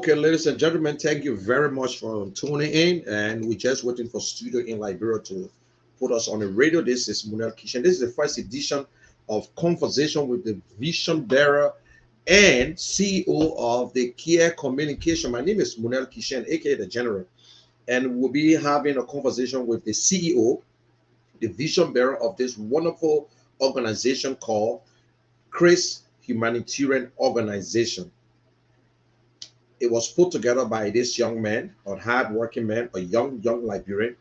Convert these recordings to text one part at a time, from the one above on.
Okay, ladies and gentlemen, thank you very much for tuning in. And we're just waiting for Studio in Liberia to put us on the radio. This is Munel Kishan. This is the first edition of Conversation with the Vision Bearer and CEO of the Kear Communication. My name is Munel Kishan, aka the General. And we'll be having a conversation with the CEO, the vision bearer of this wonderful organization called Kear Humanitarian Organization. It was put together by this young man, a hard-working man, a young Liberian,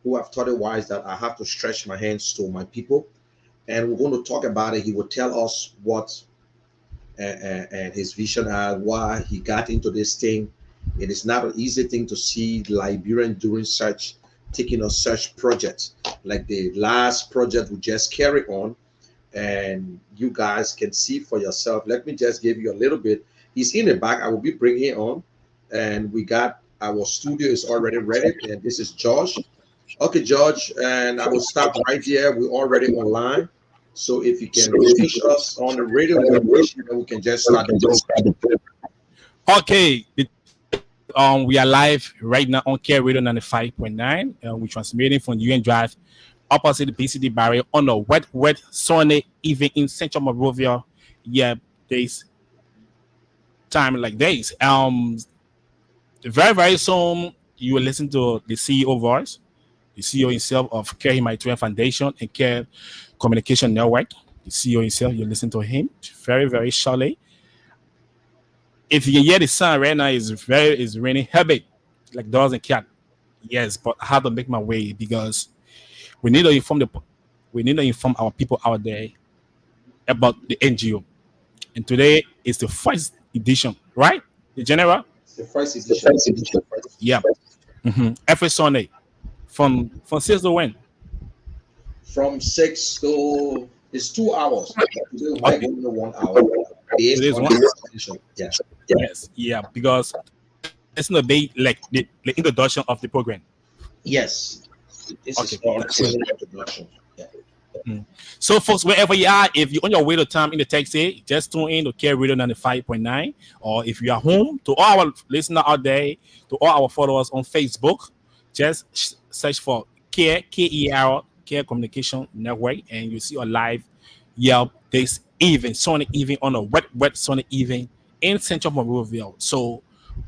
who have thought it wise that I have to stretch my hands to my people, and we're going to talk about it. He will tell us what and his vision and why he got into this thing. It is not an easy thing to see Liberian doing such, taking on such projects like the last project we just carried on, and you guys can see for yourself. Let me just give you a little bit. He's in the back. I will be bringing on, and we got our studio is already ready. And this is George. Okay, George, and I will stop right here. We're already online, so if you can reach us on the radio, then we can just start the program. Okay, we are live right now on Kear Radio 95.9. We're transmitting from UN Drive, opposite the BCD barrier on a wet, sunny evening in Central Monrovia. Yeah, days. Time like this. Very soon you will listen to the CEO voice, the CEO himself of Kear Humanitarian Foundation and Kear Communication Network. The CEO himself, you listen to him very shortly. If you can hear the sun right now, is raining heavy, like dogs and cat. Yes, but I have to make my way because we need to inform our people out there about the NGO. And today is the first edition, right? The general? The first edition. Yeah. Every Sunday. From 6 to when? From 6 to it's 2 hours. Today might go to 1 hour. Today's 1 hour. Yeah. Yes. Yeah. Because it's not like the introduction of the program. Yes. This is the introduction. Yeah. So, folks, wherever you are, if you're on your way to town in the taxi, just tune in to Kear Radio 95.9. Or if you are home, to all our listeners out there, to all our followers on Facebook, just search for Kear, K-E-R, Kear Communication Network, and you see a live this evening, sunny evening, on a wet sunny evening in Central Monrovia. So,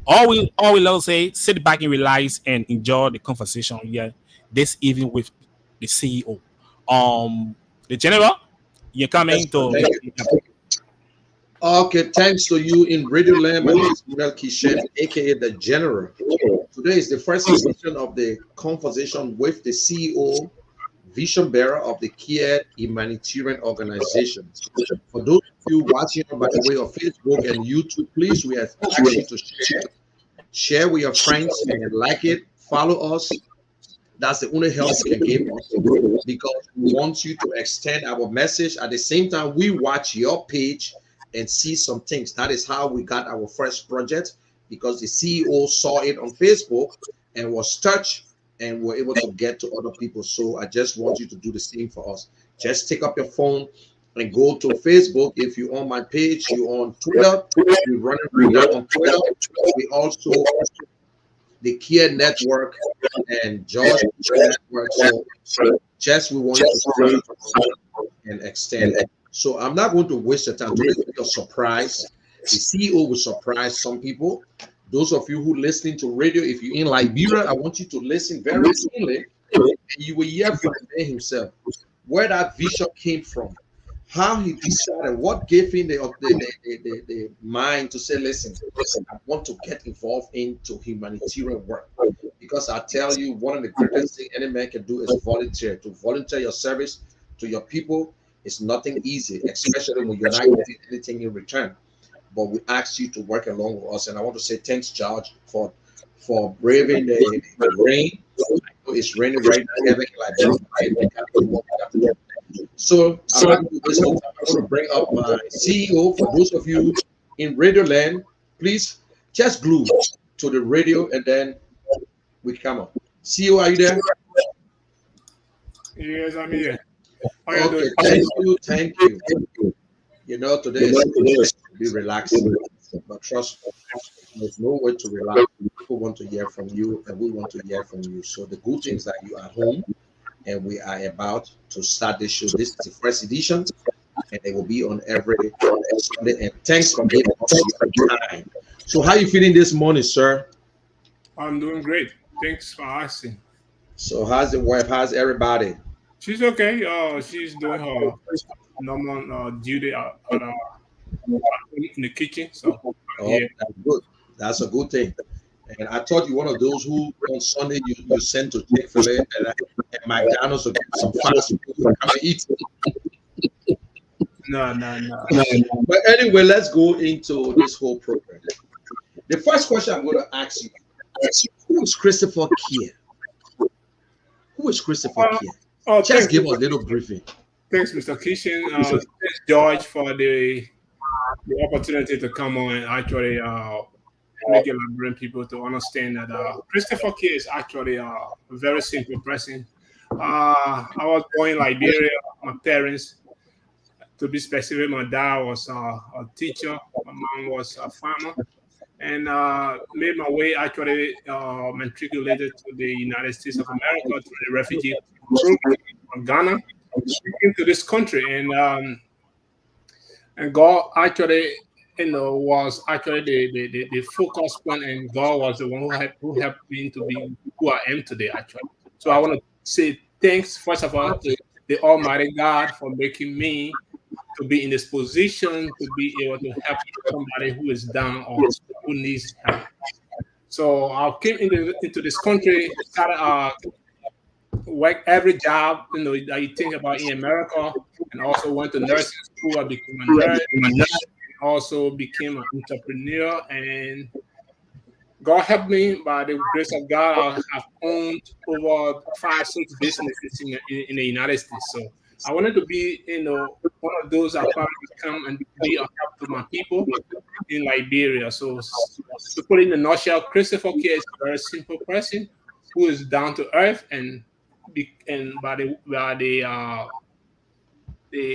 all we love to say, sit back and relax and enjoy the conversation here this evening with the CEO. The general, you're coming to. Okay, thanks to you in Radio Land. My name is Munel Kishan, aka the General. Today is the first edition of the conversation with the CEO, vision bearer of the Kear Humanitarian Organization. For those of you watching by the way of Facebook and YouTube, please, we ask you to share with your friends and like it, follow us. That's the only help we can give us because we want you to extend our message. At the same time, we watch your page and see some things. That is how we got our first project because the CEO saw it on Facebook and was touched and were able to get to other people. So I just want you to do the same for us. Just take up your phone and go to Facebook. If you're on my page, you're on Twitter, we're running on Twitter. We also the Kear Network and George Network. So just we want you to and extend it. So I'm not going to waste your time. Today will be a surprise. The CEO will surprise some people. Those of you who listening to radio, if you're in Liberia, I want you to listen very keenly. And you will hear from the man himself where that vision came from, how he decided, what gave him the mind to say, listen, I want to get involved into humanitarian work. Because I tell you, one of the greatest things any man can do is volunteer. To volunteer your service to your people is nothing easy, especially when you're not getting anything in return. But we ask you to work along with us. And I want to say thanks, George, for braving the rain. It's raining right now. So I'm going to bring up my CEO. For those of you in Radio Land, please just glue to the radio and then we come up. CEO, are you there? Yes, I'm here. Okay, thank you. You know, today is be relaxing, but trust me, There's nowhere to relax. People want to hear from you, and we want to hear from you. So the good thing is that you are home, and we are about to start the show. This is the first edition, and it will be on every Sunday. And thanks for giving us your time. So how you feeling this morning, sir? I'm doing great. Thanks for asking. So how's the wife? How's everybody? She's okay. She's doing her normal duty in the kitchen. So Oh, yeah. that's good. That's a good thing. And I thought you one of those who on Sunday you send to Chick-fil-A and McDonald's to get some fast food to come and eat. No. But anyway, let's go into this whole program. The first question I'm going to ask you: who is Christopher Kear? Who is Christopher Kear? Just give us a little briefing. Thanks, Mr. Kitchen. Thanks, George, for the opportunity to come on and actually make your Liberian people to understand that Christopher Kear is actually a very simple person. I was born in Liberia. My parents, to be specific, my dad was a teacher. My mom was a farmer. And made my way actually matriculated to the United States of America through the refugee program from Ghana. Came to this country, and God actually, was actually the focus point, and God was the one who helped me to be who I am today. Actually, so I want to say thanks first of all to the Almighty God for making me to be in this position to be able to help somebody who is down or who needs help. So I came into this country, started work every job that you think about in America, and also went to nursing school. I became a nurse, and also became an entrepreneur, and God helped me by the grace of God. I have owned over 5-6 businesses in the United States. So I wanted to be, one of those that probably come and be a help to my people in Liberia. So to put it in a nutshell, Christopher Kear is a very simple person who is down to earth, and by the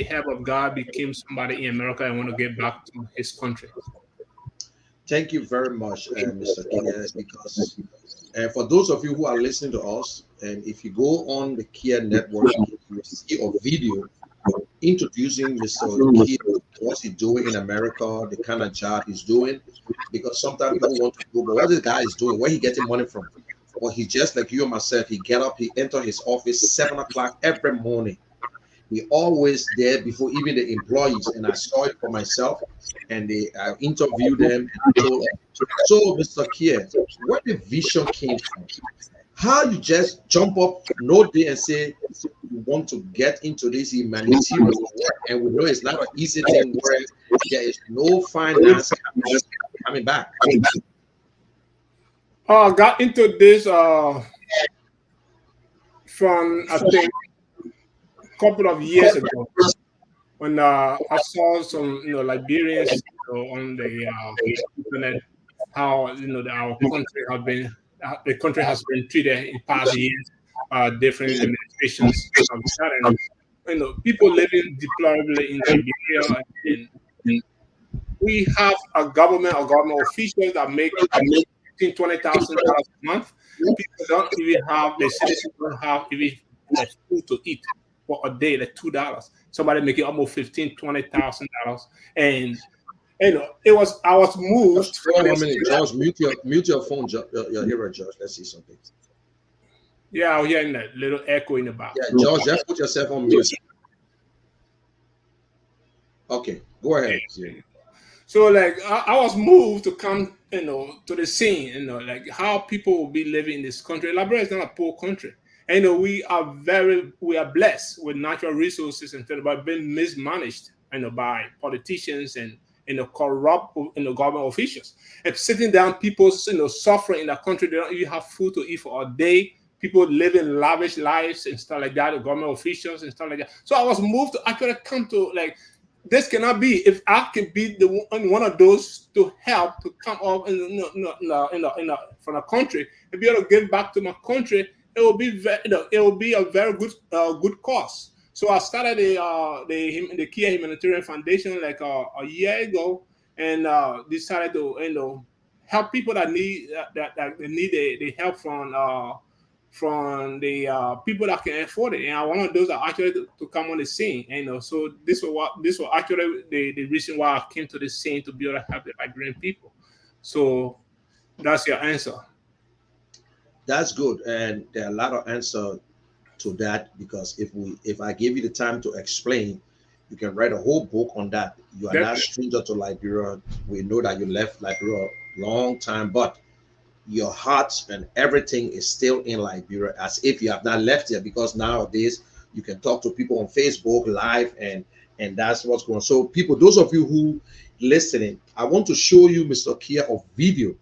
help of God became somebody in America and want to get back to his country. Thank you very much, Mr. Kear, because for those of you who are listening to us, and if you go on the Kear network, you will see a video introducing Mr. Kear, what he's doing in America, the kind of job he's doing, because sometimes people want to go, but what this guy is doing, where he getting money from? Well, he just like you and myself, he get up, he enter his office 7 o'clock every morning. He always there before even the employees, and I saw it for myself, and I interviewed them and told them. So, Mr. Kear, where the vision came from? How you just jump up no day and say you want to get into this humanitarian work, and we know it's not an easy thing where there is no finance coming back. I got into this from I think a couple of years ago when I saw some Liberians on the internet how our country have been the country has been treated in past years, different administrations of that, and people living deplorably in Liberia, and we have a government or government officials that make $20,000 a month. People don't even have, the citizens don't have even food to eat for a day, like $2. Somebody making almost $20,000, and I was moved. Hold on 1 minute, George. Mute your phone, your ear, George. Let's see something. Yeah, I'm hearing that little echo in the back. Yeah, George, just put yourself on mute. Okay, go ahead. So like I was moved to come, to the scene, like how people will be living in this country. Liberia is not a poor country. And we are blessed with natural resources and but being mismanaged, by politicians and corrupt government officials. And sitting down, people suffering in the country, they don't even have food to eat for a day. People living lavish lives and stuff like that, the government officials and stuff like that. So I was moved to actually come to like, this cannot be. If I can be one of those to help to come up from the country and be able to give back to my country, it will be a very good cause. So I started the Kear Humanitarian Foundation like a year ago, and decided to help people that need that they need the help from the people that can afford it. And I wanted those that actually to come on the scene. And, so this was actually the reason why I came to the scene, to be able to help the Liberian people. So that's your answer. That's good, and there are a lot of answer to that, because if I give you the time to explain, you can write a whole book on that. You are not Definitely. stranger to Liberia. We know that you left Liberia a long time, but your heart and everything is still in Liberia, as if you have not left here, because nowadays you can talk to people on Facebook live, and that's what's going on. So people, those of you who listening, I want to show you Mr. Kear of video,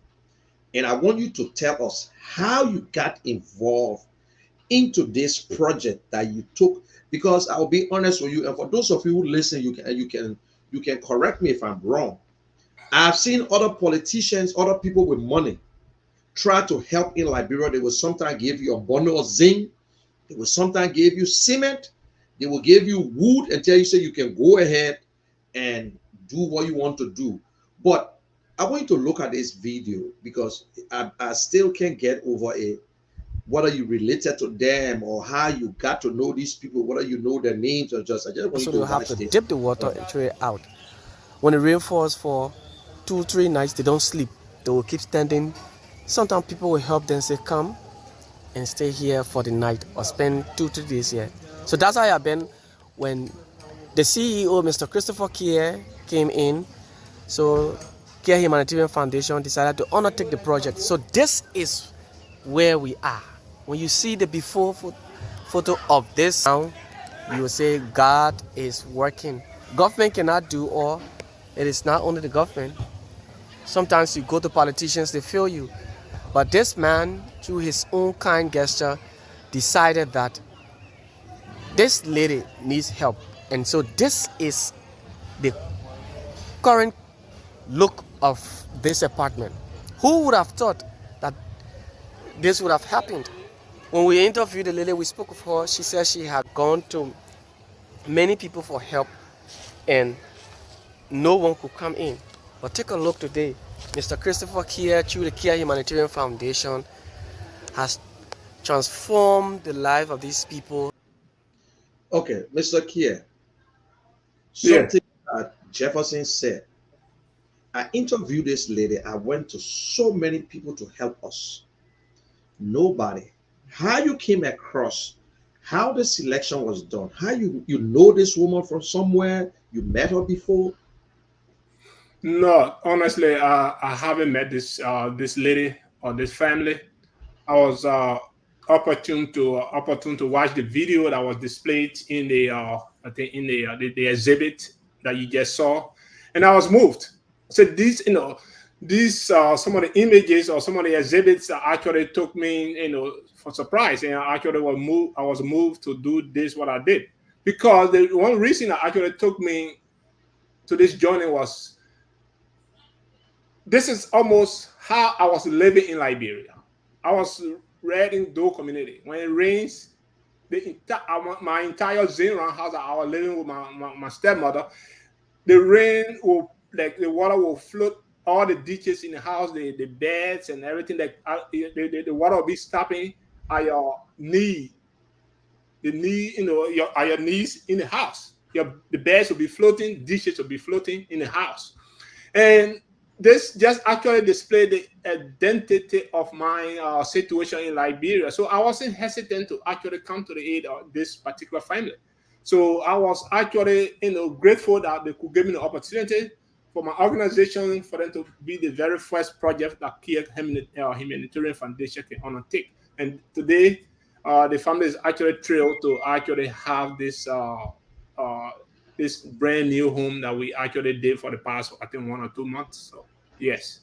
and I want you to tell us how you got involved into this project that you took, because I'll be honest with you, and for those of you who listen, you can correct me if I'm wrong. I've seen other politicians, other people with money try to help in Liberia. They will sometimes give you a bundle of zinc, they will sometimes give you cement, they will give you wood and tell you, say, you can go ahead and do what you want to do. But I want you to look at this video, because I still can't get over it, whether you related to them or how you got to know these people, whether you know their names or just, I just want So you to they'll have watch to this. dip the water and throw it out. When the rain falls for 2, 3 nights, they don't sleep. They will keep standing. Sometimes people will help them say, come and stay here for the night or spend 2, 3 days here. So that's how I've been when the CEO, Mr. Christopher Kear, came in. So Kear Humanitarian Foundation decided to undertake the project. So this is where we are. When you see the before photo of this now, you will say God is working. Government cannot do all. It is not only the government. Sometimes you go to politicians, they fail you. But this man, through his own kind gesture, decided that this lady needs help. And so this is the current look of this apartment. Who would have thought that this would have happened? When we interviewed the lady, we spoke of her. She said she had gone to many people for help and no one could come in. But take a look today. Mr. Christopher Kear, through the Kear Humanitarian Foundation, has transformed the life of these people. Okay, Mr. Kear, Yeah. something that Jefferson said. I interviewed this lady. I went to so many people to help us. Nobody. How you came across, how the selection was done, how you know this woman from somewhere, you met her before. No, honestly, I haven't met this lady or this family. I was opportune to watch the video that was displayed in the I think in the exhibit that you just saw, and I was moved. So these some of the images or some of the exhibits that actually took me for surprise, and I was moved to do this what I did, because the one reason that actually took me to this journey was this is almost how I was living in Liberia. I was right in Doe community. When it rains, my entire Zinran house that I was living with my stepmother, the rain will, like the water will flood all the ditches in the house, the beds and everything. That the water will be stopping at your knee, the knee, at your knees in the house. The beds will be floating, dishes will be floating in the house. And this just actually displayed the identity of my situation in Liberia. So I wasn't hesitant to actually come to the aid of this particular family. So I was actually, grateful that they could give me the opportunity for my organization, for them to be the very first project that Kear Humanitarian Foundation can undertake. And today, the family is actually thrilled to actually have uh, this brand new home that we actually did for the past, I think, 1 or 2 months. So yes.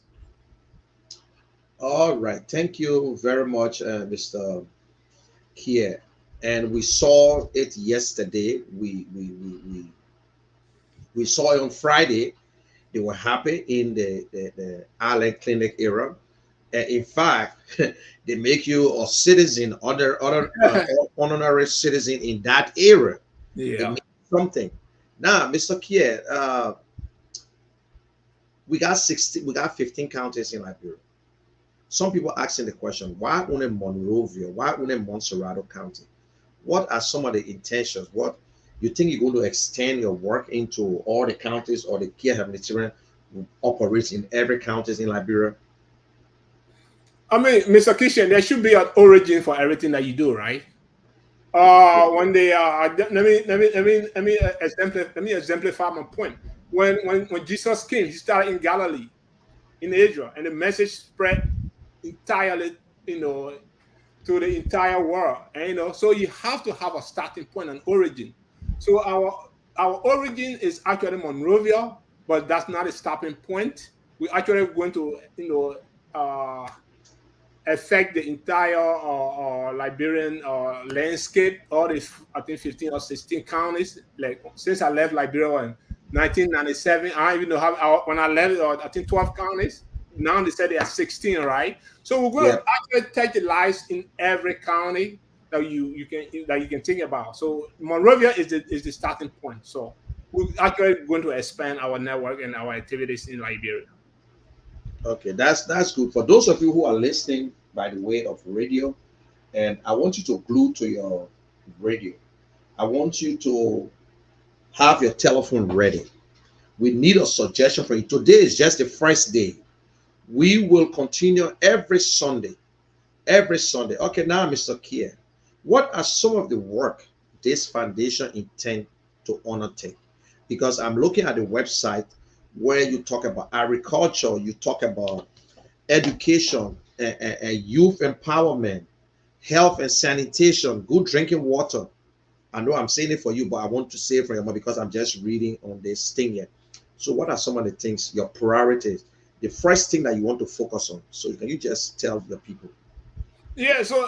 All right, thank you very much, Mr. Kear. And we saw it yesterday. We saw it on Friday. They were happy in the Allen Clinic era. In fact, they make you a citizen, other honorary citizen in that era. They Yeah. make something. Now, Mr. Kear, We got 16, we got 15 counties in Liberia. Some people asking the question, why only Monrovia? Why only Montserrado County? What are some of the intentions? What you think you're going to extend your work into all the counties, or the Kear Humanitarian operates in every counties in Liberia? I mean, Mr. Kishan, there should be an origin for everything that you do, right? Yeah. When they let me exemplify my point. When Jesus came, he started in Galilee, in Israel, and the message spread entirely, you know, to the entire world. And so you have to have a starting point, an origin. So our origin is actually Monrovia, but that's not a stopping point. We're actually going to, affect the entire Liberian landscape, all the, I think, 15 or 16 counties. Like, since I left Liberia in 1997, I don't even know how, when I left, I think 12 counties. Now they said they are 16, right? So we're going Yeah. to actually take the lives in every county that you can think about. So Monrovia is the starting point. So we're actually going to expand our network and our activities in Liberia. Okay, that's good. For those of you who are listening by the way of radio, and I want you to glue to your radio. I want you to have your telephone ready. We need a suggestion for you. Today is just the first day. We will continue every Sunday. Every Sunday. Okay, now, Mr. Kear, what are some of the work this foundation intend to undertake? Because I'm looking at the website where you talk about agriculture, you talk about education and youth empowerment, health and sanitation, good drinking water. I know I'm saying it for you, but I want to say it for your mom because I'm just reading on this thing here. So, what are some of the things, your priorities, the first thing that you want to focus on? So, can you just tell the people? Yeah, so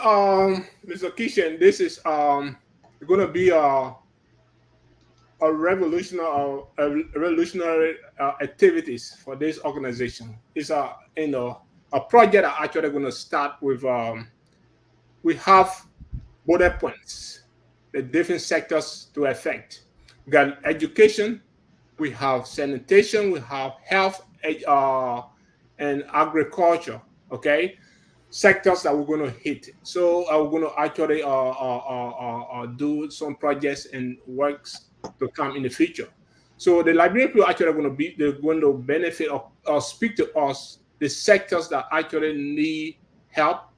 Mr. Kishan, this is going to be a revolutionary activities for this organization. It's a project that actually going to start with. We have bullet points, the different sectors to affect. We got education, we have sanitation, we have health, and agriculture. Okay, sectors that we're going to hit. So we're going to actually do some projects and works to come in the future. So the Liberian people actually are going to be, they're going to benefit or speak to us the sectors that actually need help,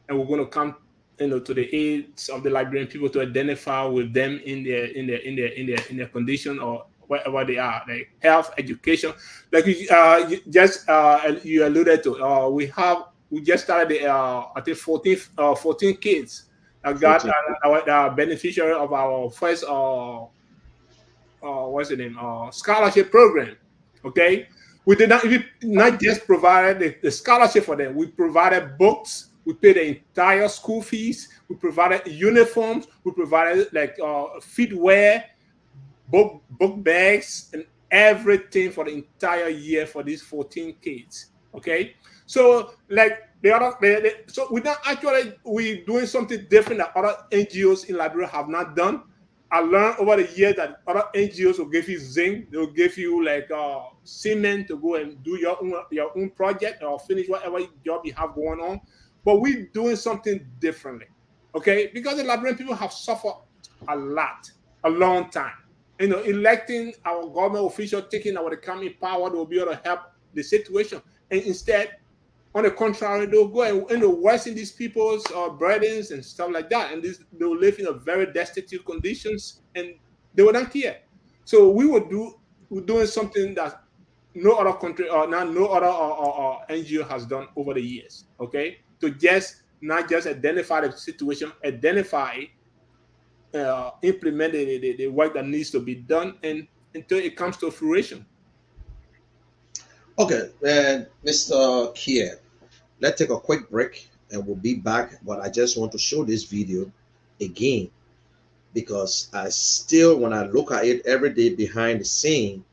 and we're going to come, to the aids of the Liberian people to identify with them in their condition or wherever they are, like health, education, like you alluded to. We just started the I think 14 kids that got 14. our beneficiary of our first what's the name scholarship program. Okay, we did not just provide the scholarship for them. We provided books. We paid the entire school fees. We provided uniforms. We provided like footwear, book bags, and everything for the entire year for these 14 kids. Okay, so like so we're not actually we doing something different that other NGOs in Liberia have not done. I learned over the years that other NGOs will give you zinc, they'll give you like cement to go and do your own project or finish whatever job you have going on. But we're doing something differently, okay? Because the Liberian people have suffered a lot, a long time. Electing our government official, taking our economic power, they will be able to help the situation. And instead, on the contrary, they'll go and worsen these people's burdens and stuff like that. And they'll live in a very destitute conditions, and they will not care. So we're doing something that no other country or no other NGO has done over the years. Okay, to just not just identify the situation, identify, implement the work that needs to be done, and until it comes to fruition. Okay, and Mr. Kear, let's take a quick break and we'll be back. But I just want to show this video again because I still, when I look at it every day behind the scene,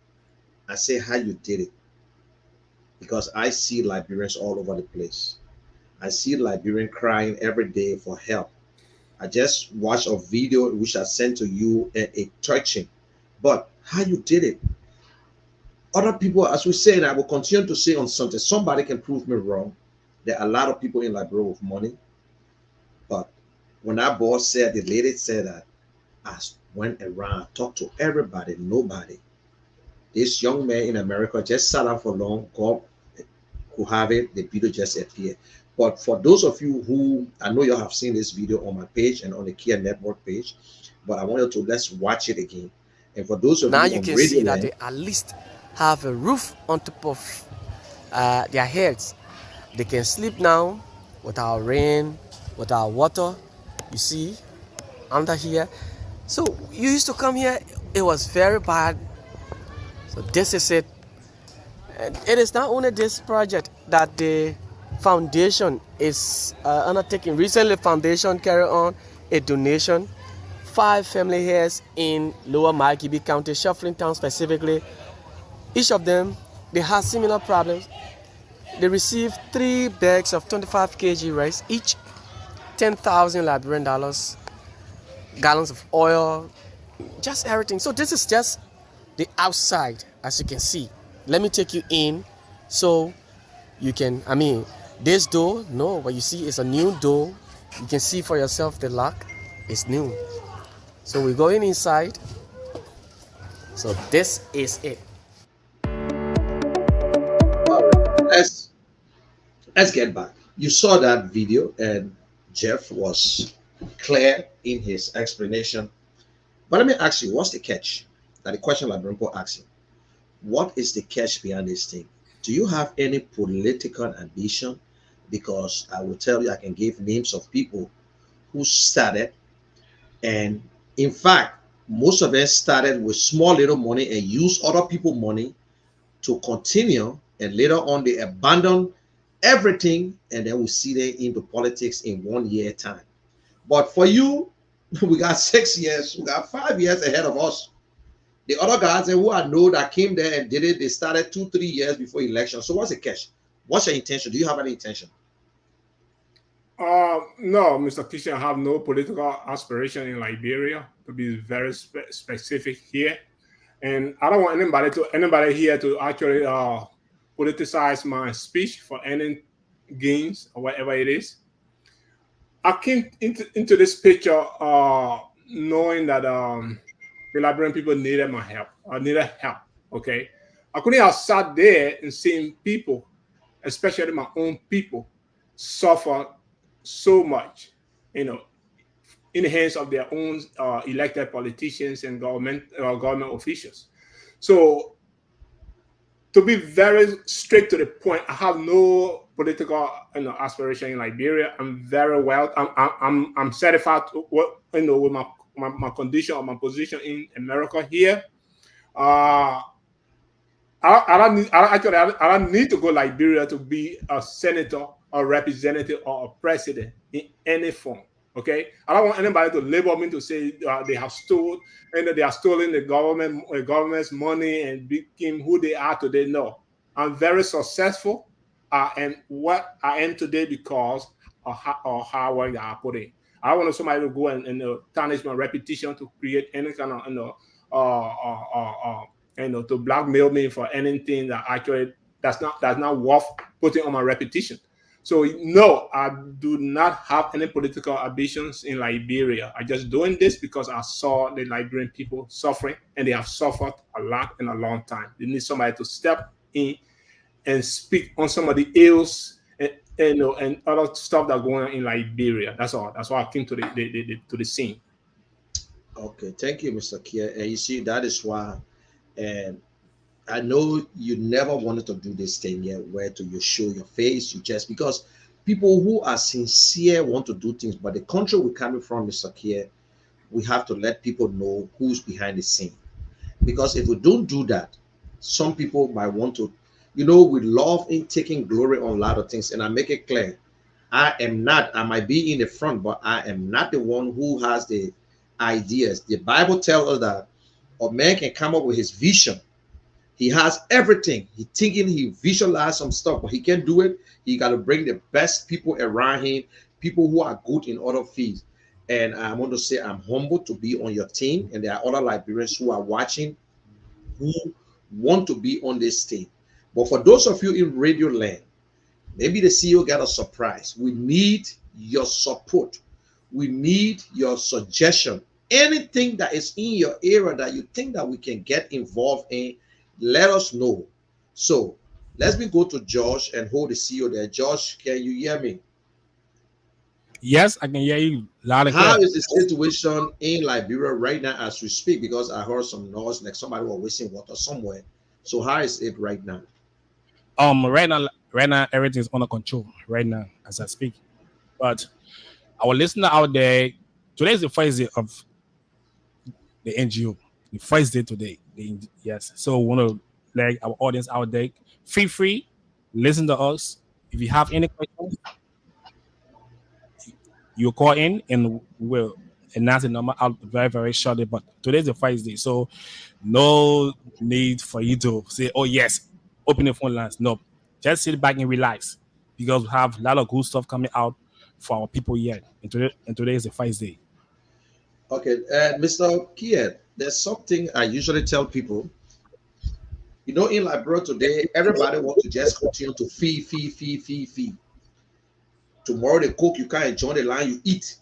I say how you did it because I see Liberians all over the place. I see Liberian crying every day for help. I just watched a video which I sent to you and it touching. But how you did it? Other people, as we say, and I will continue to say on something, somebody can prove me wrong. There are a lot of people in Liberia with money, but when that boss said, the lady said that, I went around, talked to everybody, nobody. This young man in America just sat out for long, God could have it, the video just appeared. But for those of you who, I know you have seen this video on my page and on the Kear Network page, but I wanted to, let's watch it again. And for those of Now you you on can Radio see that Land, they at least have a roof on top of their heads. They can sleep now without rain, without water. You see, under here. So you used to come here, it was very bad. So this is it. And it is not only this project that the foundation is undertaking. Recently, foundation carried on a donation. 5 family heads in Lower Margibi County, Shuffling Town specifically. Each of them, they had similar problems. They received 3 bags of 25 kg rice, each 10,000 Liberian dollars, gallons of oil, just everything. So this is just the outside, as you can see. Let me take you in so you can, this door, no, what you see is a new door. You can see for yourself the lock is new. So we're going inside. So this is it. all right, let's get back. You saw that video, and Jeff was clear in his explanation. But let me ask you, what's the catch? That the question like Brimpo asked you. What is the catch behind this thing? Do you have any political ambition? Because I will tell you, I can give names of people who started, and in fact, most of them started with small little money and used other people's money to continue, and later on they abandon everything, and then we see them into politics in 1 year time. But for you, we got 6 years, we got 5 years ahead of us. The other guys who I know that came there and did it, they started 2, 3 years before election. So what's the catch? What's your intention? Do you have any intention? No, Mr. Kishan, I have no political aspiration in Liberia, to be very specific here. And I don't want anybody here to actually politicize my speech for any gains or whatever it is. I came into this picture knowing that the Liberian people needed my help. I needed help. Okay, I couldn't have sat there and seen people, especially my own people, suffer so much, in the hands of their own elected politicians and government officials. So, to be very straight to the point, I have no political aspiration in Liberia. I'm very well. I'm satisfied with my condition or my position in America here. I don't need to go Liberia to be a senator or representative or a president in any form. Okay, I don't want anybody to label me to say they have stolen the government's money and became who they are today. No, I'm very successful, and what I am today because of hard work that I put in. I don't want somebody to go and tarnish my reputation to create any kind of to blackmail me for anything that actually that's not worth putting on my reputation. So no, I do not have any political ambitions in Liberia. I'm just doing this because I saw the Liberian people suffering, and they have suffered a lot in a long time. They need somebody to step in and speak on some of the ills and other stuff that going on in Liberia. That's all. That's why I came to the scene. Okay, thank you, Mr. Kear. And you see, that is why, and I know you never wanted to do this thing yet, where to you show your face, you just because people who are sincere want to do things, but the country we're coming from, Mr. Kear, we have to let people know who's behind the scene. Because if we don't do that, some people might want to, we love in taking glory on a lot of things. And I make it clear, I might be in the front, but I am not the one who has the ideas. The Bible tells us that a man can come up with his vision. He has everything. He visualized some stuff, but he can't do it. He got to bring the best people around him, people who are good in other fields. And I want to say I'm humbled to be on your team, and there are other Liberians who are watching, who want to be on this stage. But for those of you in radio land, maybe the CEO got a surprise. We need your support. We need your suggestion. Anything that is in your area that you think that we can get involved in, let us know. So let me go to Josh and hold the CEO there. Josh, can you hear me? Yes, I can hear you loud and How clear. is the situation in Liberia right now as we speak? Because I heard some noise like somebody was wasting water somewhere. So how is it right now? Right now, everything is under control. Right now, as I speak. But our listener out there, today is the first day of the NGO. The first day today. Yes. So we want to let our audience out there feel free, listen to us. If you have any questions, you call in and we'll announce the number out very, very shortly. But today's the first day. So no need for you to say, oh yes, open the phone lines. No. Just sit back and relax because we have a lot of good stuff coming out for our people here. And today is the first day. Okay, Mr. Kiet, there's something I usually tell people. You know, in Liberia today, everybody wants to just continue to feed, feed, feed, feed, feed. Tomorrow they cook, you can't join the line, you eat.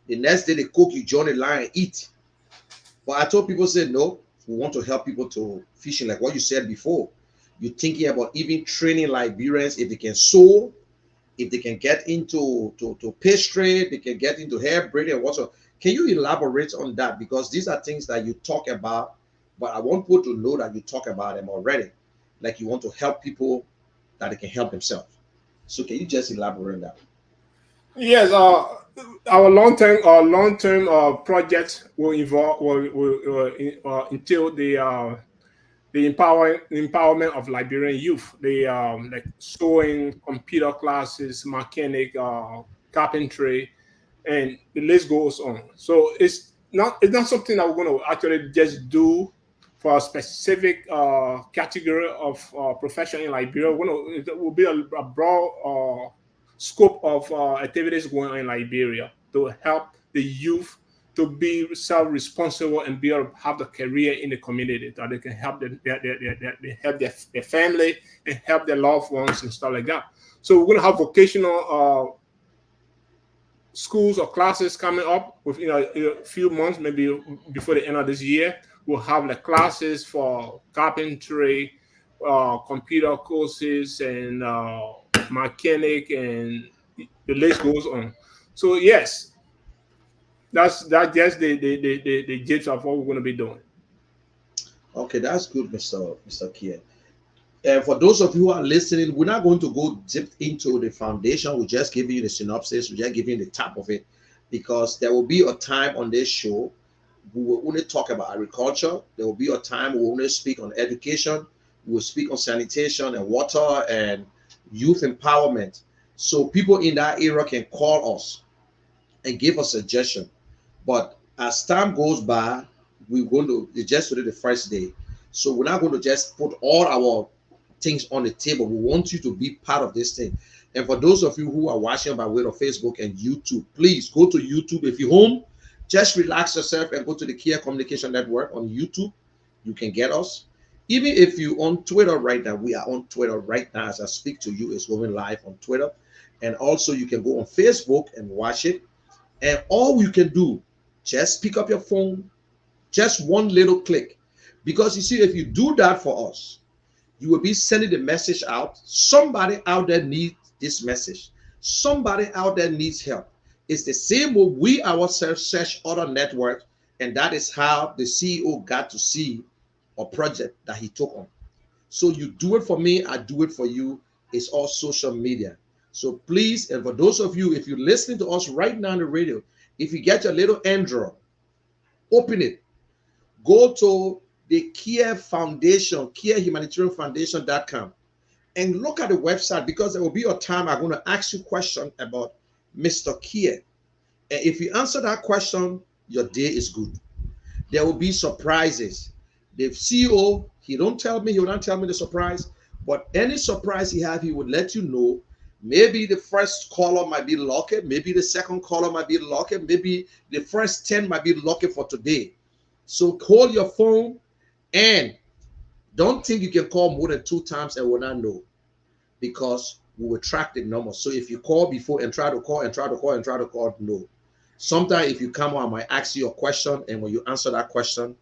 The next day they cook, you join the line and eat. But I told people, say no, we want to help people to fishing, like what you said before. You're thinking about even training Liberians if they can sew, if they can get into to pastry, they can get into hair braiding and whatsoever. Can you elaborate on that? Because these are things that you talk about, but I want people to know that you talk about them already. Like you want to help people that they can help themselves. So can you just elaborate on that? Yes, our long-term projects will involve will entail the empowerment of Liberian youth, the like sewing, computer classes, mechanic, carpentry, and the list goes on. So it's not something that we're going to actually just do for a specific category of profession in Liberia. It will be a broad scope of activities going on in Liberia to help the youth to be self-responsible and be able to have the career in the community that they can help help their family and help their loved ones and stuff like that. So we're going to have vocational schools or classes coming up within a few months, maybe before the end of this year. We'll have the classes for carpentry, computer courses, and mechanic, and the list goes on. So yes, that's the gist of what we're going to be doing. Okay, that's good, Mr. Kier. And for those of you who are listening, we're not going to go deep into the foundation. We're just giving you the synopsis. We're just giving you the top of it because there will be a time on this show we will only talk about agriculture. There will be a time we will only speak on education. We will speak on sanitation and water and youth empowerment. So people in that area can call us and give us suggestion. But as time goes by, we're going to it's just today the first day. So we're not going to just put all our things on the table. We want you to be part of this thing. And for those of you who are watching by way of Facebook and YouTube, please go to YouTube. If you're home, just relax yourself and go to the Kear Communication Network on YouTube. You can get us. Even if you on Twitter right now, we are on Twitter right now as I speak to you. It's going live on Twitter. And also you can go on Facebook and watch it. And all you can do, just pick up your phone, just one little click. Because you see, if you do that for us, you will be sending the message out. Somebody out there needs this message. Somebody out there needs help. It's the same way we ourselves search other networks, and that is how the CEO got to see a project that he took on. So you do it for me, I do it for you. It's all social media. So please, and for those of you, if you're listening to us right now on the radio, if you get your little Android, open it. Go to the Kear Foundation, Kear Humanitarian Foundation.com, and look at the website because there will be a time I'm going to ask you a question about Mr. Kear. And if you answer that question, your day is good. There will be surprises. The CEO, he will not tell me the surprise, but any surprise he have, he would let you know. Maybe the first caller might be lucky, maybe the second caller might be lucky, maybe the first 10 might be lucky for today. So call your phone and Don't think you can call more than 2 times and will not know, because we will track the number. So if you call before and try to call and try to call and try to call, no. Sometimes if you come on, I might ask you a question, and when you answer that question,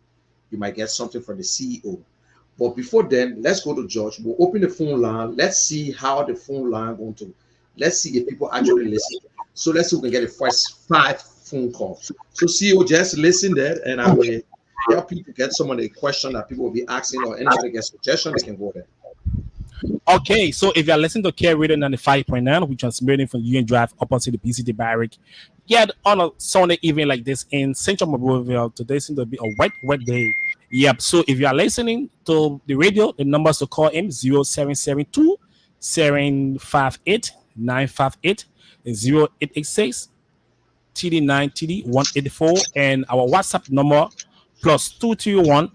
you might get something from the CEO. But before then, let's go to George. We'll open the phone line. Let's see how the phone line going to. Let's see if people actually listen. So let's see if we can get the first 5 phone calls. So CEO, just listen there, and I will help you to get some of the questions that people will be asking, or anybody get suggestions, they can go there. Okay, so if you're listening to Kear Radio 95.9, we're transmitting from Union Drive opposite the PCT Barrack. Yeah, on a Sunday evening like this in Central Mobile, today seems to be a wet day. Yep, so if you are listening to the radio, the numbers to call in 0772 758 958 and 0886 TD9 TD 184, and our WhatsApp number plus 231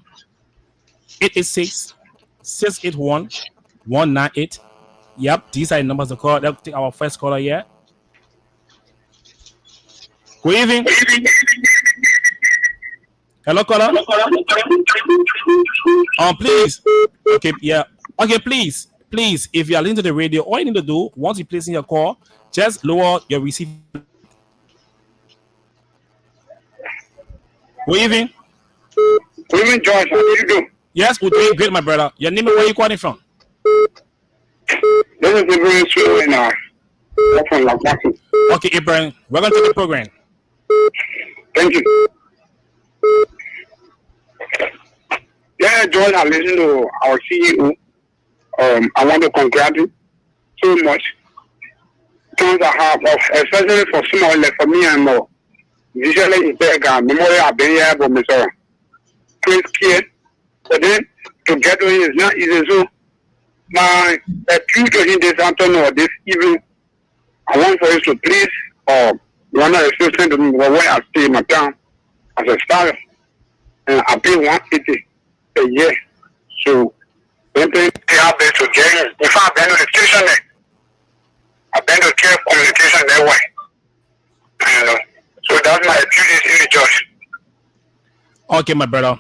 886 681 198. Yep, these are the numbers to call. Let's take our first caller here. Good evening. Hello, caller. Please. Okay, yeah. Okay, please. If you are listening to the radio, all you need to do, once you place in your call, just lower your receiver. Good evening. Good evening, George. How do you do? Yes, we're doing great, my brother. Your name and where you calling from? This is Ibrahim Suena. That's from Lakaki. Okay, Ibrahim. Welcome to the program. Thank you. Yeah, George, I listened to our CEO. I want to congratulate so much. Because I have, especially for small, like for me and more. Usually, it's like a memory I've been here, but Mr. Chris Kear. But then, to get away is not easy. So, my future in this afternoon or this evening, I want for you to please, one of the assistant to me where I stay in my town as a starter. And I pay 180 a year. So, when they have been to get, if I've been to the station there, I've been to Kear Communication that way. And, so that's my duties in the church. Okay, my brother.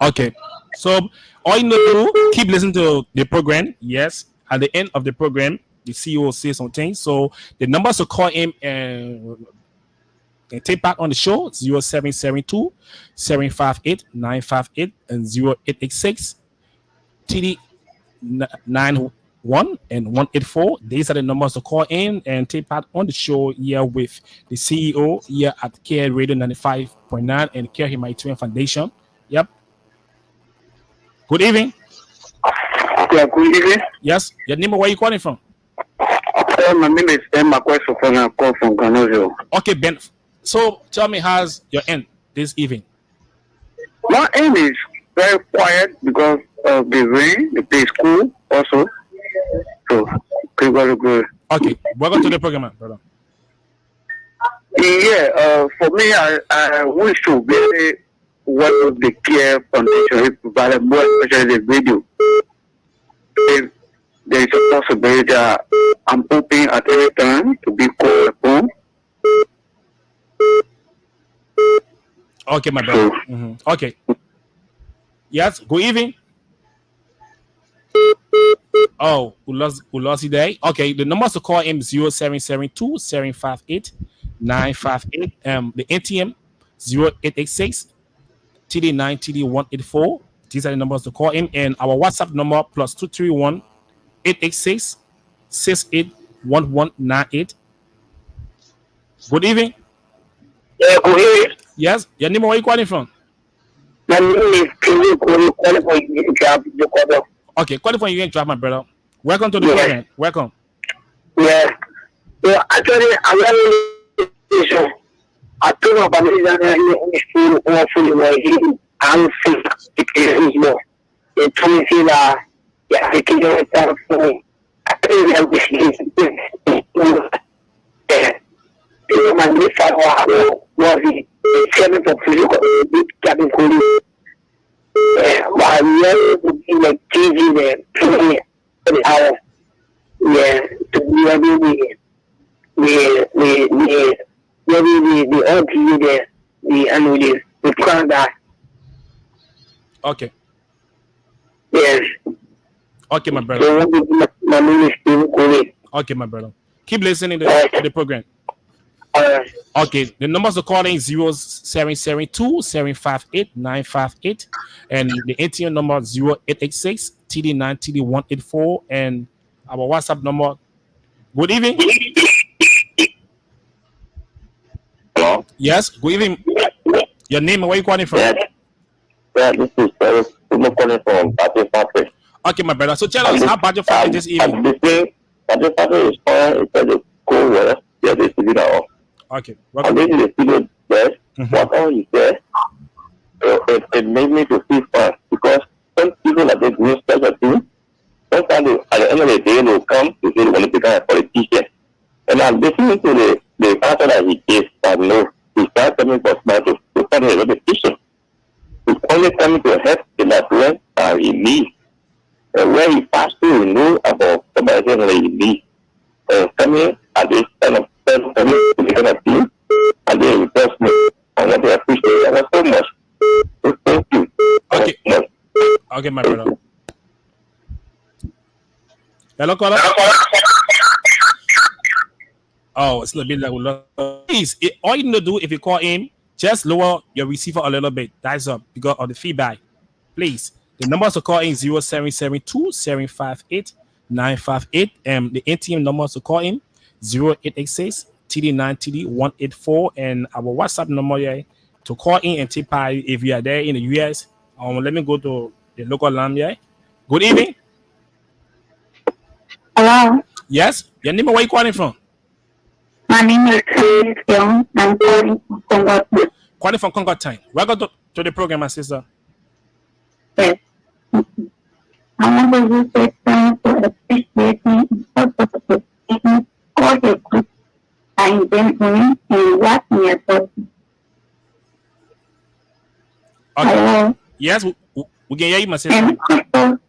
Okay. So all you need to do, keep listening to the program. Yes. At the end of the program, the CEO will say something. So the numbers to call him and take part on the show 0772 758 958 and 0886 TD 91 and 184. These are the numbers to call in and take part on the show here with the CEO here at Kear Radio 95.9 and Kear Humanitarian Foundation. Yep. Good evening. Yeah, good evening. Yes. Your name and where you calling from? My name is Ben Makwes from a call from Ganojo. Okay, Ben. So tell me, how's your end this evening? My end is very quiet because of the rain. The place is cool also. So, very good. Okay, welcome to the program, brother. Yeah, for me, I wish to be what of the Kear Foundation provided more, especially the video. If there is a possibility that I'm hoping at any time to be called upon. Okay, my brother. Okay. Yes, good evening. Oh, we lost you there. Okay, the numbers to call him 0772 758 958. The NTM 0886 TD9 TD184. These are the numbers to call him, and our WhatsApp number plus 231 886 681198. Good evening. Yeah, go ahead. Yes, your name, where are you calling from? My name is calling for you job. Okay, calling for you again, my brother. Welcome to the program. Welcome. Yeah. So actually, I told about the school or fully I'm speaking more. They told me that I can do it for me. I think my nephew was the 7th of physical cabin police. But I would be like changing the hour. Yeah, to be able to the OT there, the annual the product. Okay. Yes. Okay, my brother. So my name is Steve Kole. Okay, my brother. Keep listening to the program. Okay, the numbers to call in 0772-758-958 and the ATM number 0886 TD9 TD184 and our WhatsApp number. Good evening. Hello? Yes, good evening. Your name and where you calling from? This is Terry. I'm calling from Battery Factory. Okay, my brother. So tell us how about your family this evening. Battery Factory is fine. It's the cold weather. Yes, it's now. Okay, And welcome. this is the studio there. What all is there? It made me to feel fine because some people that they do special things, sometimes at the end of the day they'll come to say they want to become a politician. And I'm listening to the answer that he gave, but no, he started coming for smart to start a repetition. He's only coming to help in that way in need. Where he passed through, he knew about somebody that he need. Coming at this kind of coming to the kind of thing, and then he tells me, I want to appreciate that so much. So thank you. Okay. Okay, my brother. Hello, caller. Oh, it's a little bit like please. All you need to do if you call in, just lower your receiver a little bit. That's up because of the feedback. Please. The numbers to call in 0772-758-958 and the ATM numbers to call in 0886 TD9 TD184 and our WhatsApp number here to call in and take part if you are there in the US. Let me go to the local line here. Good evening. Hello. Yes, your name and where you calling from? My name is Chris Young. I'm calling from Congo. Calling from Congo time. Welcome to the program, my sister. Yes. I want to use this time to appreciate me because of the statement all the good I've been doing and what me about. Okay. Hello. Yes, we can hear you, my sister. And also,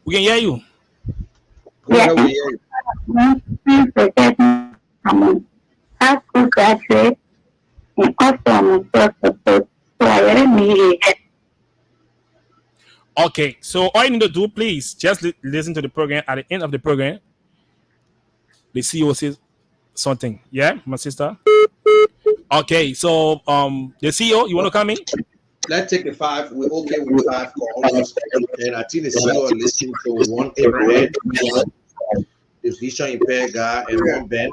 we can hear you. yeah, we hear you. please forget me. I'm a high school graduate and also I'm a self-support. So I really need it. Okay, so all you need to do, please, just listen to the program. At the end of the program, the CEO says something. Yeah, my sister. Okay, so the CEO, you want to come in? Let's take the 5. We're okay with 5 calls. And I think the CEO listening to one Abraham, the vision impaired guy, and one Ben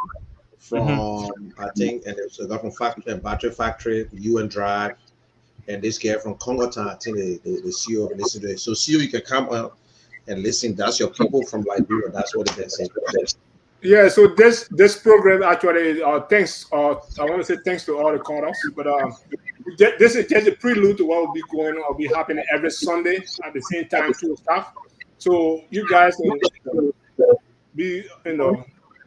from I think, and there's a guy from Battery Factory, UN Drive, and this guy from Congo Town. I think the CEO can listen to it. So CEO, you can come up and listen. That's your people from Liberia. That's what they say. Yeah, so this program actually, thanks. I want to say thanks to all the callers, but this is just a prelude to what will be going on. Will be happening every Sunday at the same time, 2:00. So you guys will be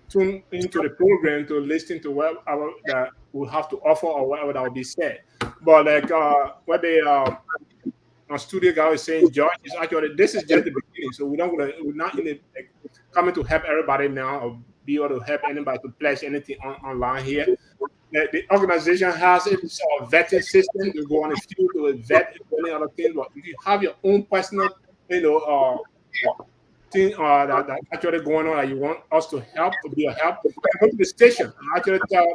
tuned into the program to listen to whatever that we'll have to offer or whatever that will be said. But like what they our studio guy is saying, George, is actually this is just the beginning. So we're not in the coming to help everybody now or be able to help anybody to pledge anything online here. The organization has its vetting system to go on a field to vet any other thing. But if you have your own personal, thing that actually going on that you want us to help to be a help, you can go to the station and actually tell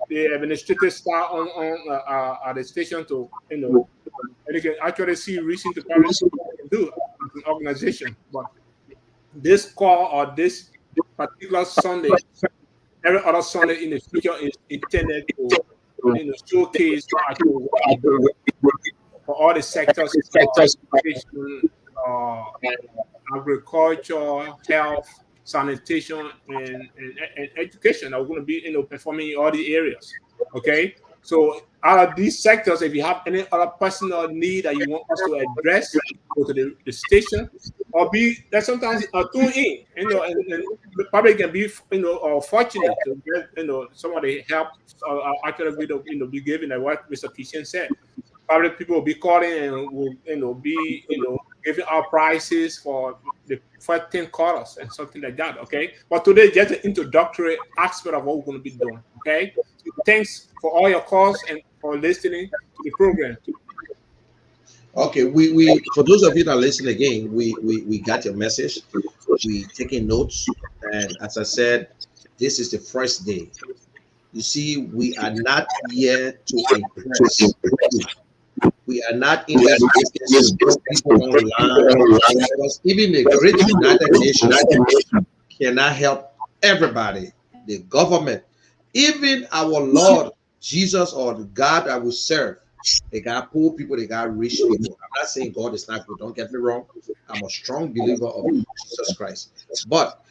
the administrative staff on at the station to and you can actually see reaching to parents what you can do as an organization. But this call or this particular Sunday, every other Sunday in the future is intended to showcase for all the sectors, education, agriculture, health, sanitation, and education that we're going to be performing in all the areas. Okay, so out of these sectors, if you have any other personal need that you want us to address, go to the station or be that sometimes tune in, and the public can be fortunate to get somebody help actually be given like what Mr. Kishan said. Probably people will be calling and will be giving out prices for the 14 callers and something like that. Okay, but today just the introductory aspect of what we're going to be doing. Okay, so thanks for all your calls and for listening to the program. Okay, we for those of you that listen again, we got your message. We taking notes, and as I said, this is the first day. You see, we are not here to impress you. We are not in this business to bring people online, because even the great United Nations cannot help everybody. The government, even our Lord Jesus or the God that we serve, they got poor people, they got rich people. I'm not saying God is not good. Don't get me wrong. I'm a strong believer of Jesus Christ, but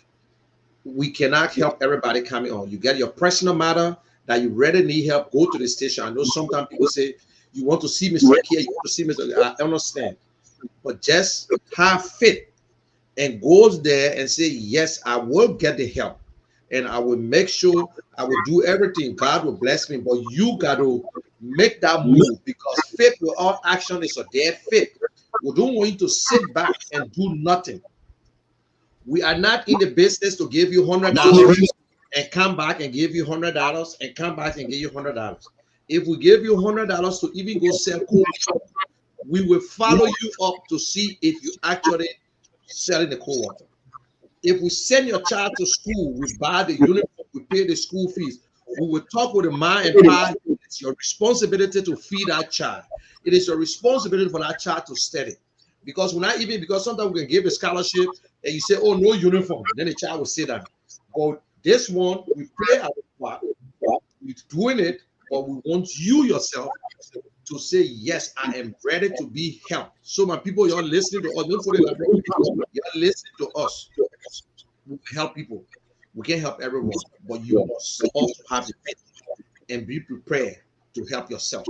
we cannot help everybody coming on. You get your personal matter that you really need help. Go to the station. I know sometimes people say you want to see Mr. Kear, you want to see Mr. I understand, but just have faith and goes there and say, yes, I will get the help and I will make sure I will do everything. God will bless me, but you got to make that move, because faith without action is a dead faith. We don't want you to sit back and do nothing. We are not in the business to give you $100 and come back and give you $100 and come back and give you $100. If we give you $100 to even go sell cold, we will follow you up to see if you actually selling the cold water. If we send your child to school, we buy the uniform, we pay the school fees. We will talk with the mom and pa. It's your responsibility to feed that child. It is your responsibility for that child to study. Because we're not even, because sometimes we can give a scholarship and you say, oh, no uniform. Then the child will sit down. But this one, we play our part. We're doing it, but we want you yourself to say, yes, I am ready to be helped. So my people, you're listening to us. Don't put it like that. You're listening to us. We help people. We can help everyone, but you must also have the faith and be prepared to help yourself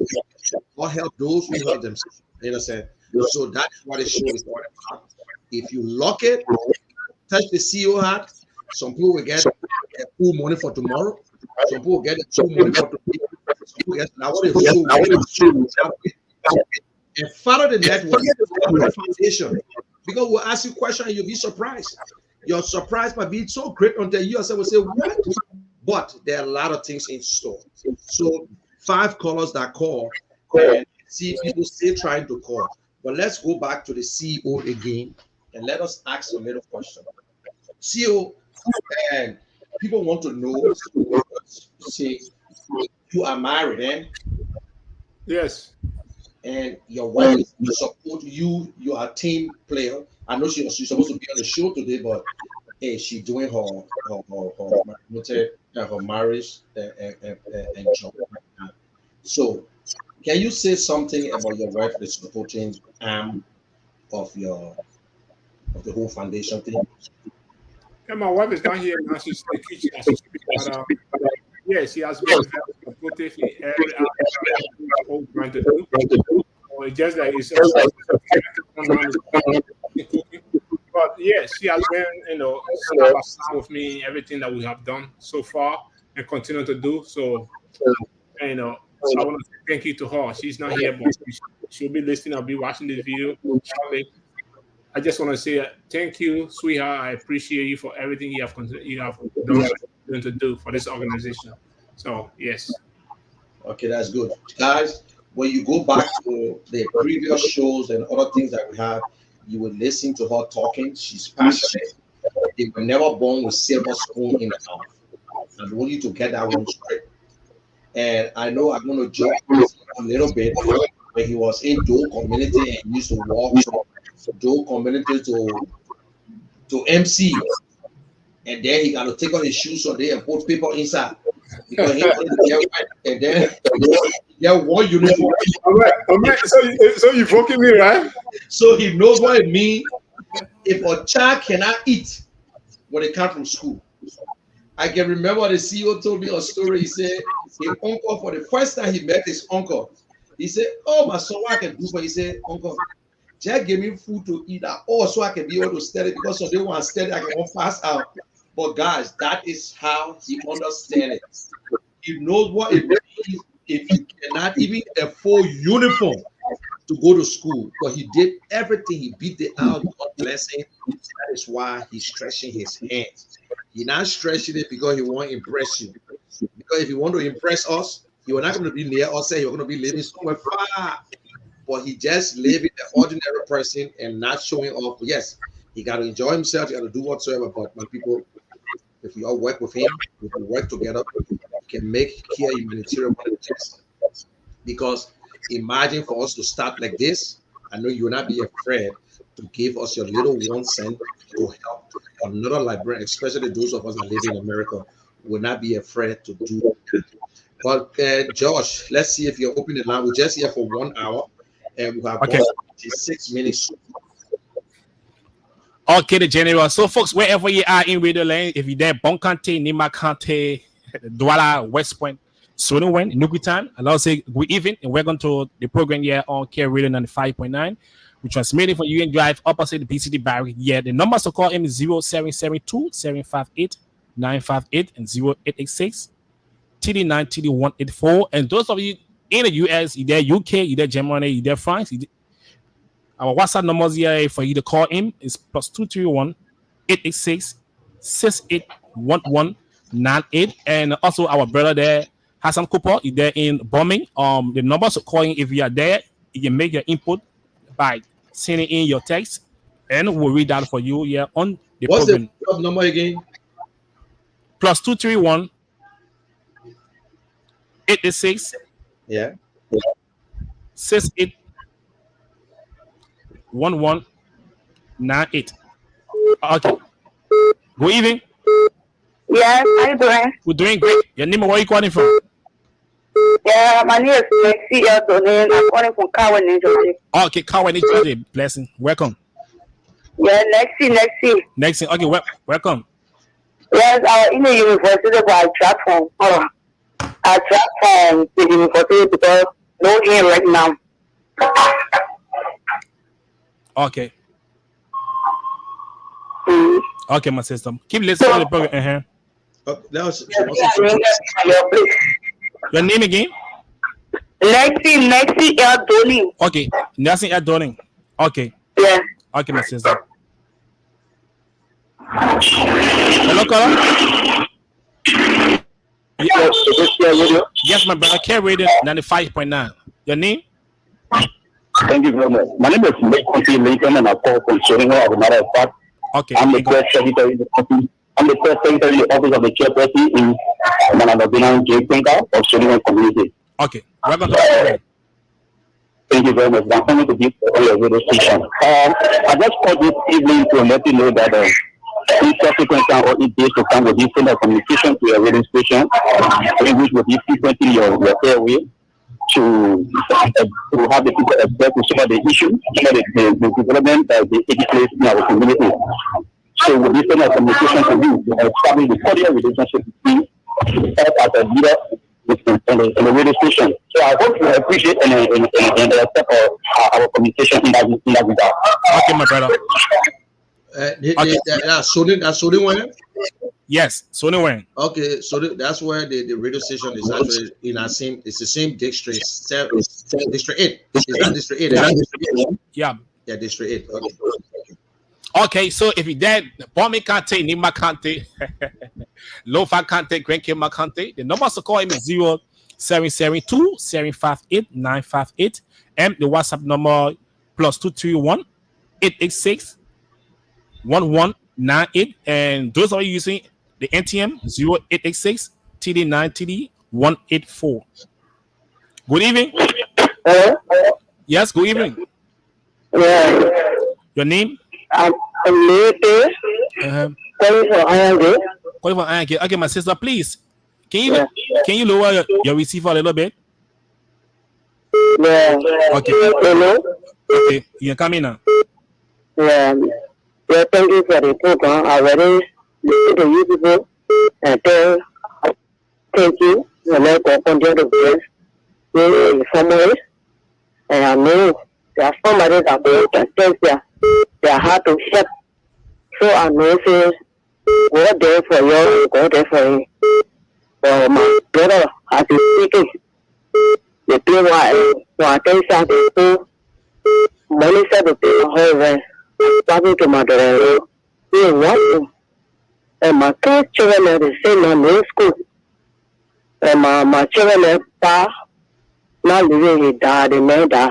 or help those who help themselves. You understand? So that's what it shows. If you lock it, touch the CEO hat, some people will get full money for tomorrow. Some people get full money for today. Some people get now what is and follow the network, follow the foundation. Because we'll ask you questions and you'll be surprised. Your surprise might be so great until you yourself will say, what? But there are a lot of things in store. So 5 callers that call, and see people still trying to call. But let's go back to the CEO again and let us ask a little question. CEO, and people want to know, say, you are married, and Yes. and your wife support you. You are a team player. I know she's supposed to be on the show today, but hey, she's doing her marriage and job right now. So, can you say something about your wife, the supporting arm of the whole foundation thing? And my wife is down here now. She's in the kitchen. But, yeah, she has been very supportive in every aspect of what we're trying to do. It's just like it's but yeah, she has been, side by side with me in everything that we have done so far and continue to do. So, I want to say thank you to her. She's not here, but she'll be listening. I'll be watching this video shortly. I just want to say thank you, sweetheart. I appreciate you for everything you have done to do for this organization. So, yes. Okay, that's good. Guys, when you go back to the previous shows and other things that we have, you will listen to her talking. She's passionate. They were never born with silver spoon in the mouth. I want you to get that one straight. And I know I'm going to joke a little bit when he was in Dole community and used to walk from Dole community to MC. And then he got to take off his shoes so they and put paper inside. Because he wanted to get wet. And then he had one uniform. All right. So you're fucking me, right? So he knows what it means if a child cannot eat when they come from school. I can remember the CEO told me a story. He said his uncle, for the first time he met his uncle, he said, oh, my son, what I can do for you? He said, uncle, just give me food to eat so I can be able to study, because if they want to study, I can go pass out. But guys, that is how he understands it. He knows what it means if you cannot even afford uniform to go to school. But he did everything. He beat the out. God bless him. That is why he's stretching his hands. He's not stretching it because he won't impress you. Because if he want to impress us, he was not going to be near us. He was going to be living somewhere far. but he just living the ordinary person and not showing off. Yes, he got to enjoy himself, he got to do whatsoever. But my people, if we all work with him, we can work together, we can make Kear Humanitarian one of the best. Because imagine for us to start like this, I know you will not be afraid to give us your little 1 cent to help another librarian, especially those of us that live in America, will not be afraid to do that. But Josh, let's see if you're opening the line. We're just here for 1 hour and we have Okay. 6 minutes. Okay, the general. So, folks, wherever you are in Radio Land, if you're there, Bon County, Nima County, Douala, West Point, Sweden, Nukutan, and I'll say good evening, and welcome to the program here on Care Radio 95.9. We transmitting from UN Drive opposite the BCD barrier. Yeah, the numbers to call him is 0772 758 958 and 0886 TD9 TD184. And those of you in the US, either UK, either Germany, either France, our WhatsApp numbers here for you to call him is +231 886 681198. And also our brother there, Hassan Cooper, is there in bombing. The numbers to call in if you are there, you can make your input by sending in your text, and we'll read that for you here on the What's program. the club number again? +231 886 Yeah. 681198. Okay. Good evening. Yes, how you doing? We're doing great. Your name and where you calling from? Yeah, my name is Lexi Eltonin. I'm calling from Kawa, New Jersey. Okay, Kawa, Jersey. Blessing. Welcome. Yeah, Lexi. Next thing. Okay, welcome. Yes, I was in the university, but I dropped from. I dropped from the university because no in right now. Okay. Mm. Okay, my sister. Keep listening to the program. That was, Your name again? Lexi Eltonin. Okay, Nelson Adoning. Okay. Yeah. Okay, my sister. Hello, caller. Yes, my brother. Care Radio 95.9. Your name? Thank you very much. My name is Lincoln, and I call from Sheringham, as a matter of fact. Okay. I'm the press secretary in the office. I'm the press secretary in the office of the chairperson in Manadabina J. Thinker of Sheringham Community. Okay. Welcome to the program. Thank you very much. I'm coming to give all your radio station. I just called this evening to let you know that in subsequent time or in days to come, will be send a communication to your radio station, in which will be frequenting your airway to have the people expect to some of the issues, some of the development that they take place in our community. So we'll be sending a communication to you to establish the cordial relationship between us as a leader and the radio station. So I hope you appreciate and accept our communication in that regard. Okay, my brother. Sony one? Yes, Sony Wayne. Okay, so that's where the radio station is actually in our same. It's the same district. District 8. Is that District 8? Yeah. Yeah, District 8. Okay. Okay, so if you're there, Bombi Kante, Nima Kante, Lofa Kante, Grenkema Kante, the numbers to call him is 0772 758 958, and the WhatsApp number +231 886 1198. And those are using the NTM 0886 TD9 TD184. Good evening. Yes, good evening. Yeah. Your name? I'm Lete. Calling from Iron. Okay, my sister, please. Can you lower your receiver a little bit? Yeah. Okay. Hello. Okay, you can come in now. Yeah. Yeah, thank you for the program. I already listened to you people and thank you. And I continue to bless in families. And I know there are somebody that will thank you. They are hard to help. So I know say go there for you, go there for you. So my brother has been speaking. The people why they say to money said to the whole way. Talking to my daughter, doing what? And my two children are the same in school. And my children are not living with dad and mother.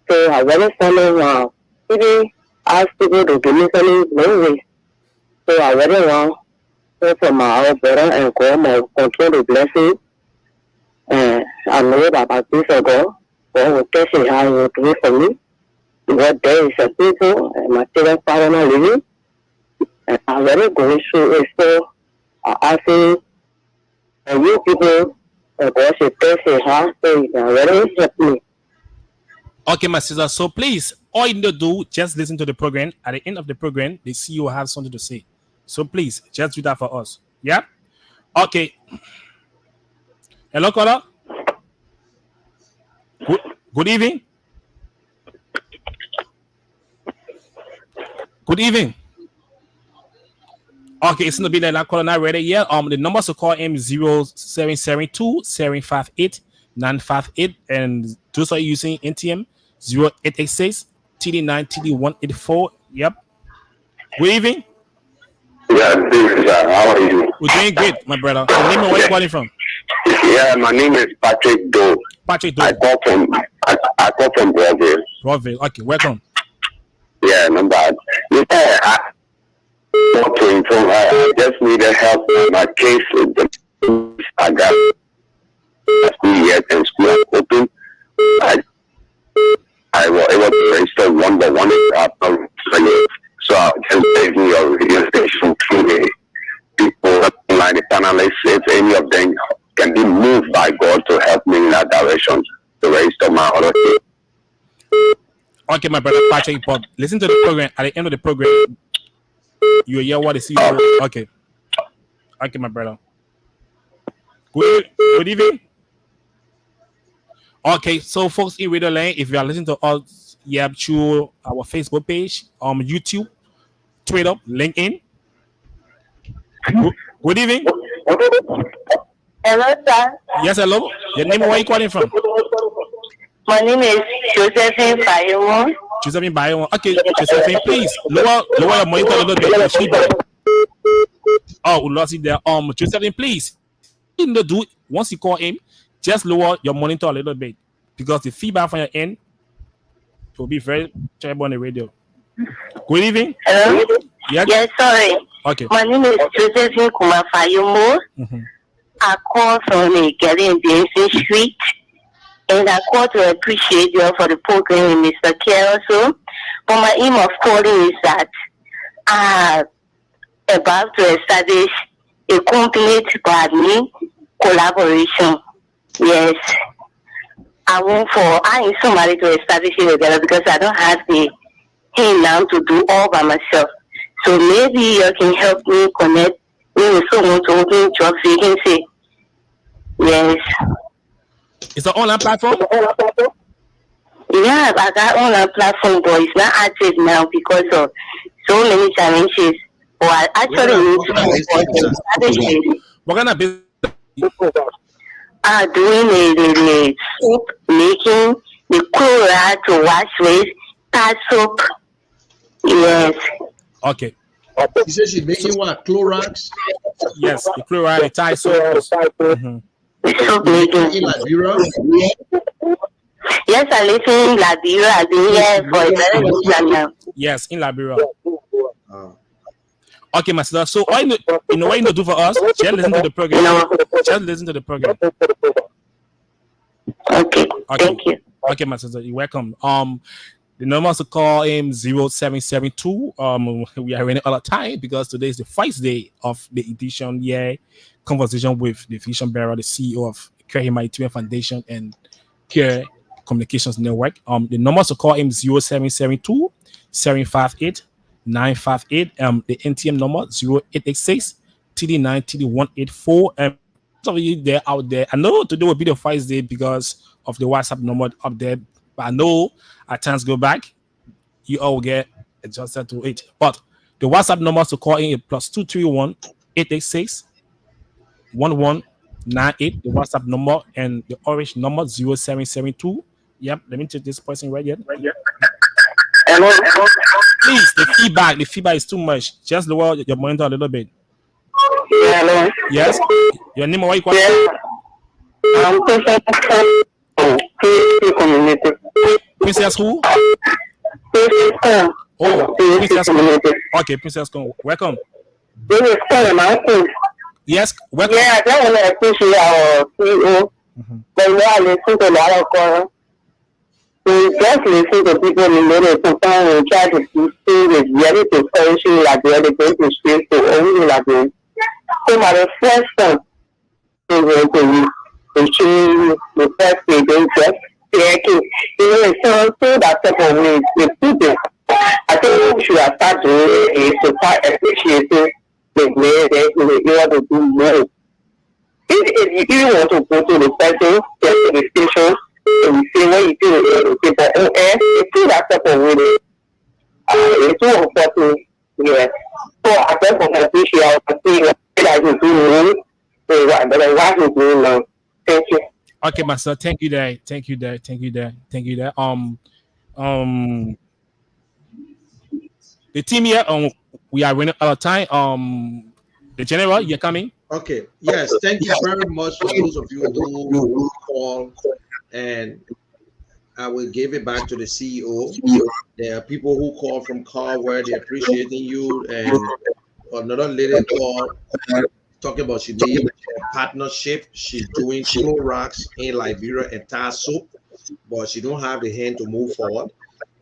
So I really follow maybe ask people to give me some ways. So I really want to from my brother and God my control the blessing. And I know that about this ago, God will test me how He will do it for me. What day is a people and my children father not living. And I'm really going through it. So I ask you, and you people, God should test me how so you can really help me. Okay, my sister. So please, all you need to do, just listen to the program. At the end of the program, the CEO has something to say. So please, just do that for us. Yeah? Okay. Hello, caller. Good evening. Good evening. Okay, it's gonna be that caller not ready yet. The numbers to call him 0772 758 958, and those are using NTM 0886 TD9 TD184. Yep. Good evening. Yeah, this is, how are you? We're doing great, my brother. Your name and where you calling from? Yeah, my name is Patrick Doe. Patrick I Doe. call from Broadville. Broadville. Okay, welcome. Yeah, no bad. Yeah, I want to inform. I just needed help with my case. I got school yet and school is open. I was able to register one, but one is not registered. So I just taking your radio station through the people like the panelists, if any of them can be moved by God to help me in that direction to register my other case. Okay, my brother Patrick, but listen to the program. At the end of the program, you will hear what the CEO. Okay. Okay, my brother. Good evening. Okay, so folks in Radio Land, if you are listening to us, through our Facebook page, YouTube, Twitter, LinkedIn. Good evening. Hello, sir. Yes, hello. Your name and where you calling from? My name is Josephine Bayemo. Josephine Bayemo. Okay, Josephine, please lower your monitor a little bit. Oh, we lost it there. Josephine, please. You need to do once you call him, just lower your monitor a little bit because the feedback from your end will be very terrible on the radio. Good evening. Hello? Yes? Yes, sorry. Okay. My name is Josephine Kumafayumo. I call from a girl in Benson Street. And I call to appreciate you for the program, Mr. Kear also. But my aim of calling is that I about to establish a complete partner collaboration. Yes. I need somebody to establish it together because I don't have the hand now to do all by myself. So maybe you can help me connect me with someone to open job vacancy. Yes. It's an online platform? Yeah, I got online platform, but it's not active now because of so many challenges. But I actually need to establish. What kind of business? Doing the soap making, the chloride to wash with, that soap. Yes. Okay. She said she's making what? Clorox? Yes, the chloride, the Thai soap. Soap making. In Liberia? Yes, I live in Liberia. I've been here for a very long time now. Yes, in Liberia. Okay, my sister. So, what you know what you do for us? Just listen to the program. Just listen to the program. Okay. Thank you. Okay, my sister. You're welcome. The number to call him 0772. We are running out of time because today is the first day of the edition conversation with the vision bearer, the CEO of Kear Humanitarian Foundation and Kear Communications Network. The numbers to call him 0772 758 958. The NTM number 0886 TD9 TD184. Some of you there out there, I know today will be the first day because of the WhatsApp number up there, but I know at times go back, you all get adjusted to it. But the WhatsApp numbers to call in is +231 886 1198. The WhatsApp number and the orange number 0772. Yep, let me take this person right here. Hello. Please, the feedback is too much. Just lower your monitor a little bit. Hello. Yes. Your name or what you call? I'm community. Princess who? Oh, Princess. Okay, Princess. Welcome. This is kind of my thing. Yes, welcome. Yeah, I want to appreciate our CEO. But now I listen to a lot of calls. We just listen to people in the sometimes we try to see is ready to punish you like the other day to speak to only like this. So my first time is going to show the first day they just taking. You know, it's so that type of way the people. I think we should have started doing is to start appreciating the way they want to do more. If you want to go to the person, get to the station, and you say what you do, people on air, it's still that type of way. It's so important, yeah. So I just want to appreciate our see that you do, but what you do now. Thank you. Okay, my son. Thank you, there. Thank you, there. Thank you, there. Thank you, there. The team here, we are running out of time. The general, you're coming. Okay. Yes. Thank you very much for those of you who called, and I will give it back to the CEO. There are people who call from car where they're appreciating you, and another lady called talking about she need a partnership. She's doing Clorox in Liberia and tar soap, but she don't have the hand to move forward.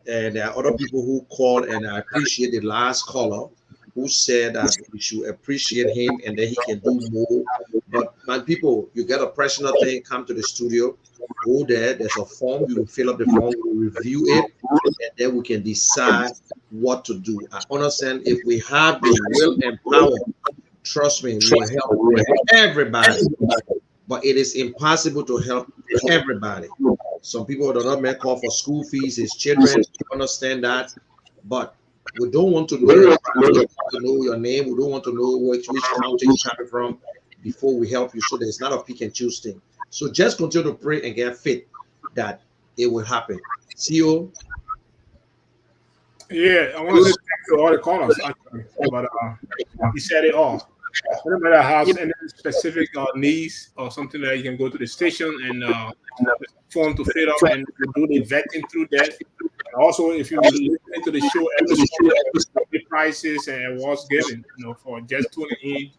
And there are other people who call, and I appreciate the last caller who said that we should appreciate him and then he can do more. But my people, you get a personal thing, come to the studio, go there, there's a form, you will fill up the form, we'll review it, and then we can decide what to do. I understand if we have the will and power, trust me, we will help everybody. But it is impossible to help everybody. Some people do not make call for school fees, his children, understand that. But we don't want to know your name. We don't want to know which county you're coming from before we help you. So there's not a pick and choose thing. So just continue to pray and get fit that it will happen. CEO? Yeah, I want to say thank you to all the callers, actually, but he said it all. Anybody that has any specific needs or something that you can go to the station and form to fill up and do the vetting through that. And also, if you listen to the show, every prices and what's given, for just tuning in.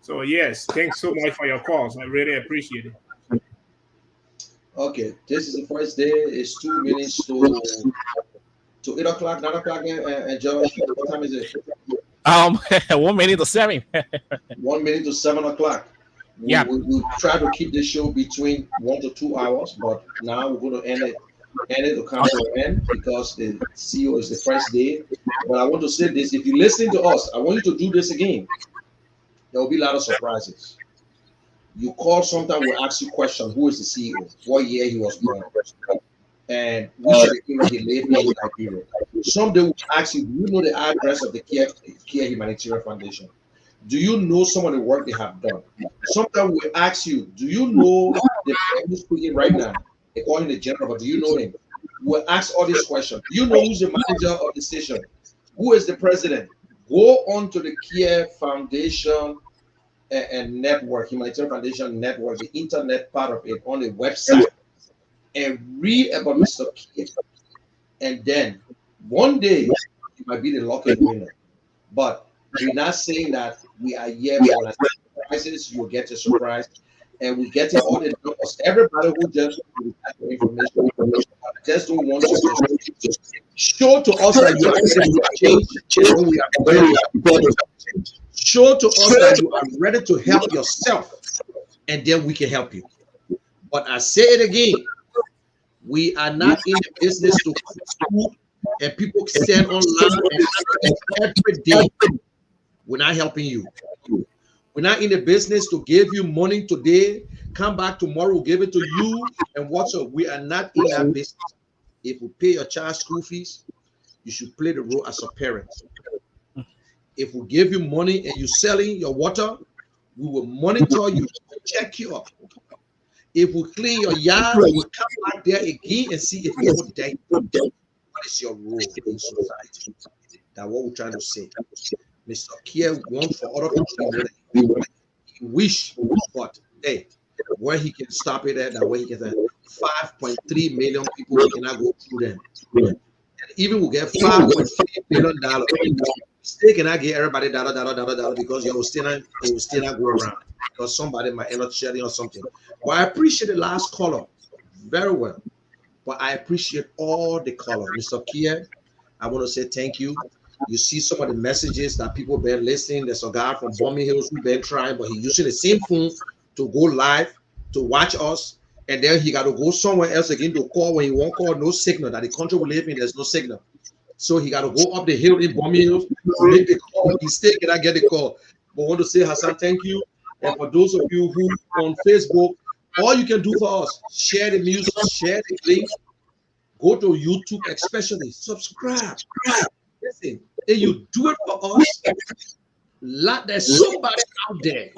So yes, thanks so much for your calls. I really appreciate it. Okay, this is the first day. It's 2 minutes to 8 o'clock, 9 o'clock, and Josh, what time is it? 1 minute to 7. 1 minute to 7 o'clock. We try to keep this show between 1 to 2 hours, but now we're going to end it to come to an end because the CEO is the first day. But I want to say this: if you listen to us, I want you to do this again. There will be a lot of surprises. You call sometime, we'll ask you question: who is the CEO? What year he was born? And which area he lived in Liberia. Someday we'll ask you, do you know the address of the Kear Humanitarian Foundation? Do you know some of the work they have done? Sometimes we ask you, do you know the person who's speaking right now? They call him the general, but do you know him? We'll ask all these questions. Do you know who's the manager of the station? Who is the president? Go on to the Kear Foundation and network, Humanitarian Foundation network, the internet part of it on the website, and read about Mr. Kear. And then one day you might be the lucky winner. But we're not saying that we are here for surprises. You'll get a surprise. And we're getting all the numbers. Everybody who just information, I just don't want to show to us that you are ready to change when we are prepared to change. Show to us that you are ready to help yourself, and then we can help you. But I say it again, we are not in the business to cook and people stand online and every day. We're not helping you. We're not in the business to give you money today, come back tomorrow, we'll give it to you, and what's up? We are not in that business. If we pay your child school fees, you should play the role as a parent. If we give you money and you're selling your water, we will monitor you, check you up. If we clean your yard, we will come back there again and see if you're dead. What is your role in society? That's what we're trying to say. Mr. Kear wants for other people to wish, but hey, where he can stop it at, and where he can say, 5.3 million people, we cannot go through them. And even we get $5.3 billion, still cannot get everybody dollar because it will still not go around because somebody might end up sharing or something. Well, I appreciate the last caller very well, but I appreciate all the callers. Mr. Kear, I want to say thank you. You see some of the messages that people been listening. There's a guy from Bombay Hills who been trying, but he's using the same phone to go live to watch us, and then he got to go somewhere else again to call when he won't call, no signal. That the country we live in, there's no signal. So he got to go up the hill in Bombay Hills to make the call. He still cannot get the call. But I want to say, Hassan, thank you. And for those of you who on Facebook, all you can do for us, share the music, share the link, go to YouTube, especially subscribe. Listen, if you do it for us, there's somebody out there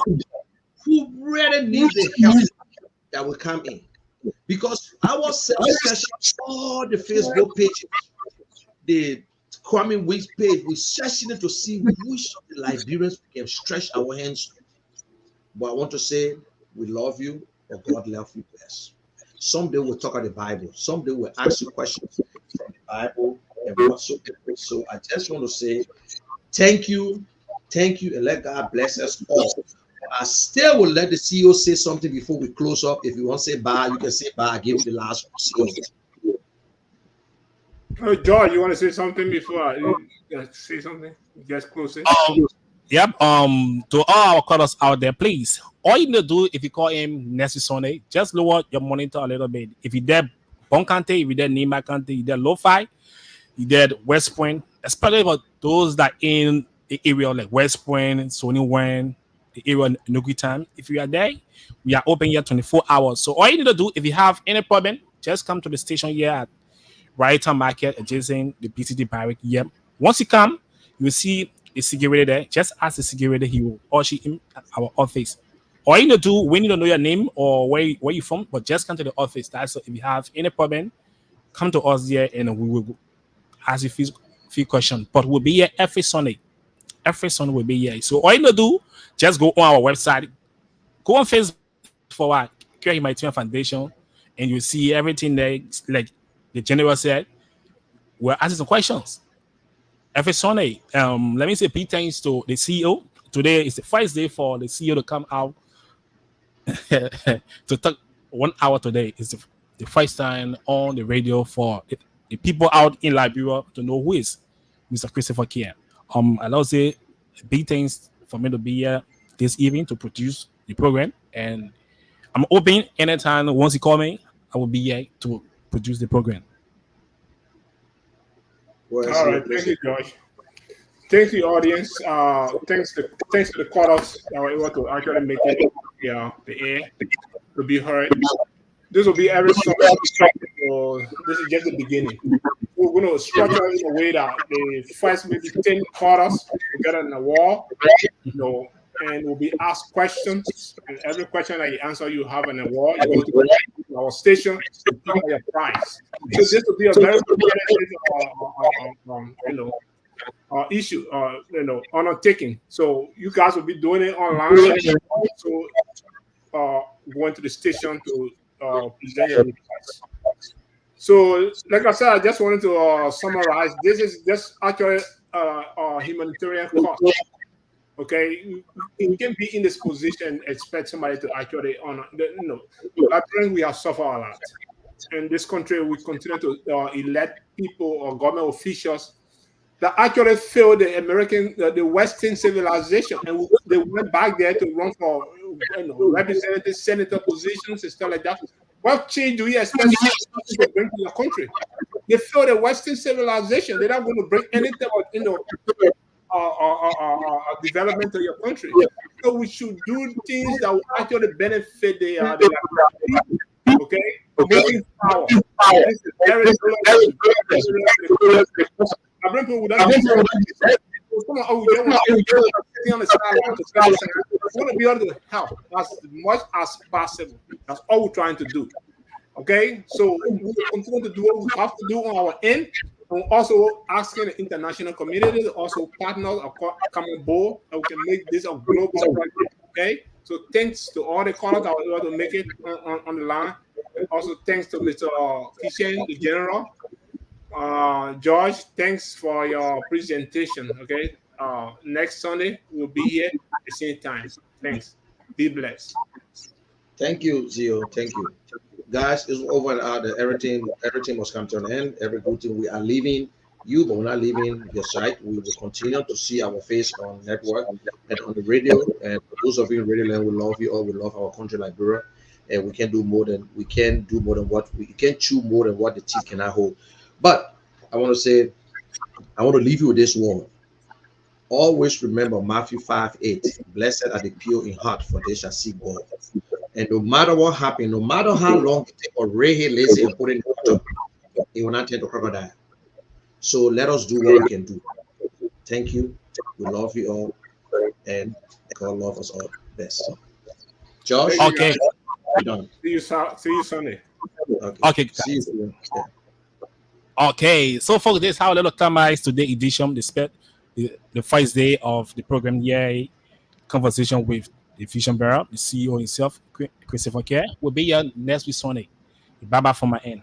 who really needs the help that will come in. Because our session, all the Facebook pages, the Kwame Weeks page, we're searching to see which of the Liberians we can stretch our hands to. But I want to say, we love you, but God love you best. Someday we'll talk about the Bible. Someday we'll ask you questions from the Bible and whatsoever. So I just want to say thank you, and let God bless us all. I still will let the CEO say something before we close up. If you want to say bye, you can say bye. Give me the last one, CEO. Oh, George, you want to say something before I say something? Just close it. Yep. To all our callers out there, please, all you need to do if you call him next Sunday, just lower your monitor a little bit. If you're there, Bon County, if you're there, Nima County, you're there, Lo-Fi, you're there, West Point, especially for those that in the area like West Point, Sony Wen, the area in Nuki time. If you are there, we are open here 24 hours. So all you need to do, if you have any problem, just come to the station here at Right Market adjacent the PCT barrack. Yep. Once you come, you will see the security there. Just ask the security, he will usher in at our office. All you need to do, we need to know your name or where you're from, but just come to the office. That's if you have any problem, come to us here and we will ask you few questions. But we'll be here every Sunday. Every Sunday we'll be here. So all you need to do, just go on our website, go on Facebook for what Kear Humanitarian Foundation, and you'll see everything there. Like the general said, we're asking some questions every Sunday. Let me say big thanks to the CEO. Today is the first day for the CEO to come out to talk 1 hour today. It's the first time on the radio for the people out in Liberia to know who is Mr. Christopher Kear. I'll say big thanks for me to be here this evening to produce the program, and I'm open anytime. Once you call me, I will be here to produce the program. All right, thank you, Josh. Thank you, audience. Thanks to the callers that were able to actually make it the air to be heard. This will be every Sunday. So this is just the beginning. We're going to structure it in a way that the first maybe 10 callers will get on the wall, and will be asked questions. And every question that you answer, you have on the wall. You go to our station to pick up your prize. So this will be a very issue, undertaking. So you guys will be doing it online. So going to the station to present your request. So, like I said, I just wanted to summarize. This is just actually a humanitarian cost. Okay, you can be in this position and expect somebody to actually honor. I think we have suffered a lot. In this country, we continue to elect people or government officials that actually failed the Western civilization, and they went back there to run for representative, senator positions and stuff like that. What change do you expect to bring to your country? They failed the Western civilization. They're not going to bring anything development to your country. So we should do things that will actually benefit the people. Okay, moving power. This is very I bring people with that. We want to be able to help as much as possible. That's all we're trying to do. Okay, so we continue to do what we have to do on our end, and also asking the international community to also partners come on board, and we can make this a global project. Okay, so thanks to all the callers that were able to make it on the line. Also, thanks to Mr. Kishen, the General. George, thanks for your presentation. Okay. Next Sunday we'll be here at the same time. Thanks. Be blessed. Thank you, Zio. Thank you. Guys, it's over and out. Everything must come to an end. Every good thing. We are leaving you, but we're not leaving your site. We will continue to see our face on network and on the radio. And for those of you in radio land, we love you all. We love our country, Liberia, and we can do more than what we can chew more than what the teeth cannot hold. But I want to say, I want to leave you with this word. Always remember Matthew 5:8. Blessed are the pure in heart, for they shall see God. And no matter what happens, no matter how long it takes, or Ray lazy and put it in the water, it will not turn to crocodile. So let us do what we can do. Thank you. We love you all, and God love us all best. Josh, Okay. we're done. See you Sunday. Okay, See you soon. Yeah. Okay, so folks, this is how little summarize today edition, the first day of the program here, conversation with the Vision Bearer, the CEO himself, Christopher Kear. We'll be here next week Sunday. Bye bye from my end.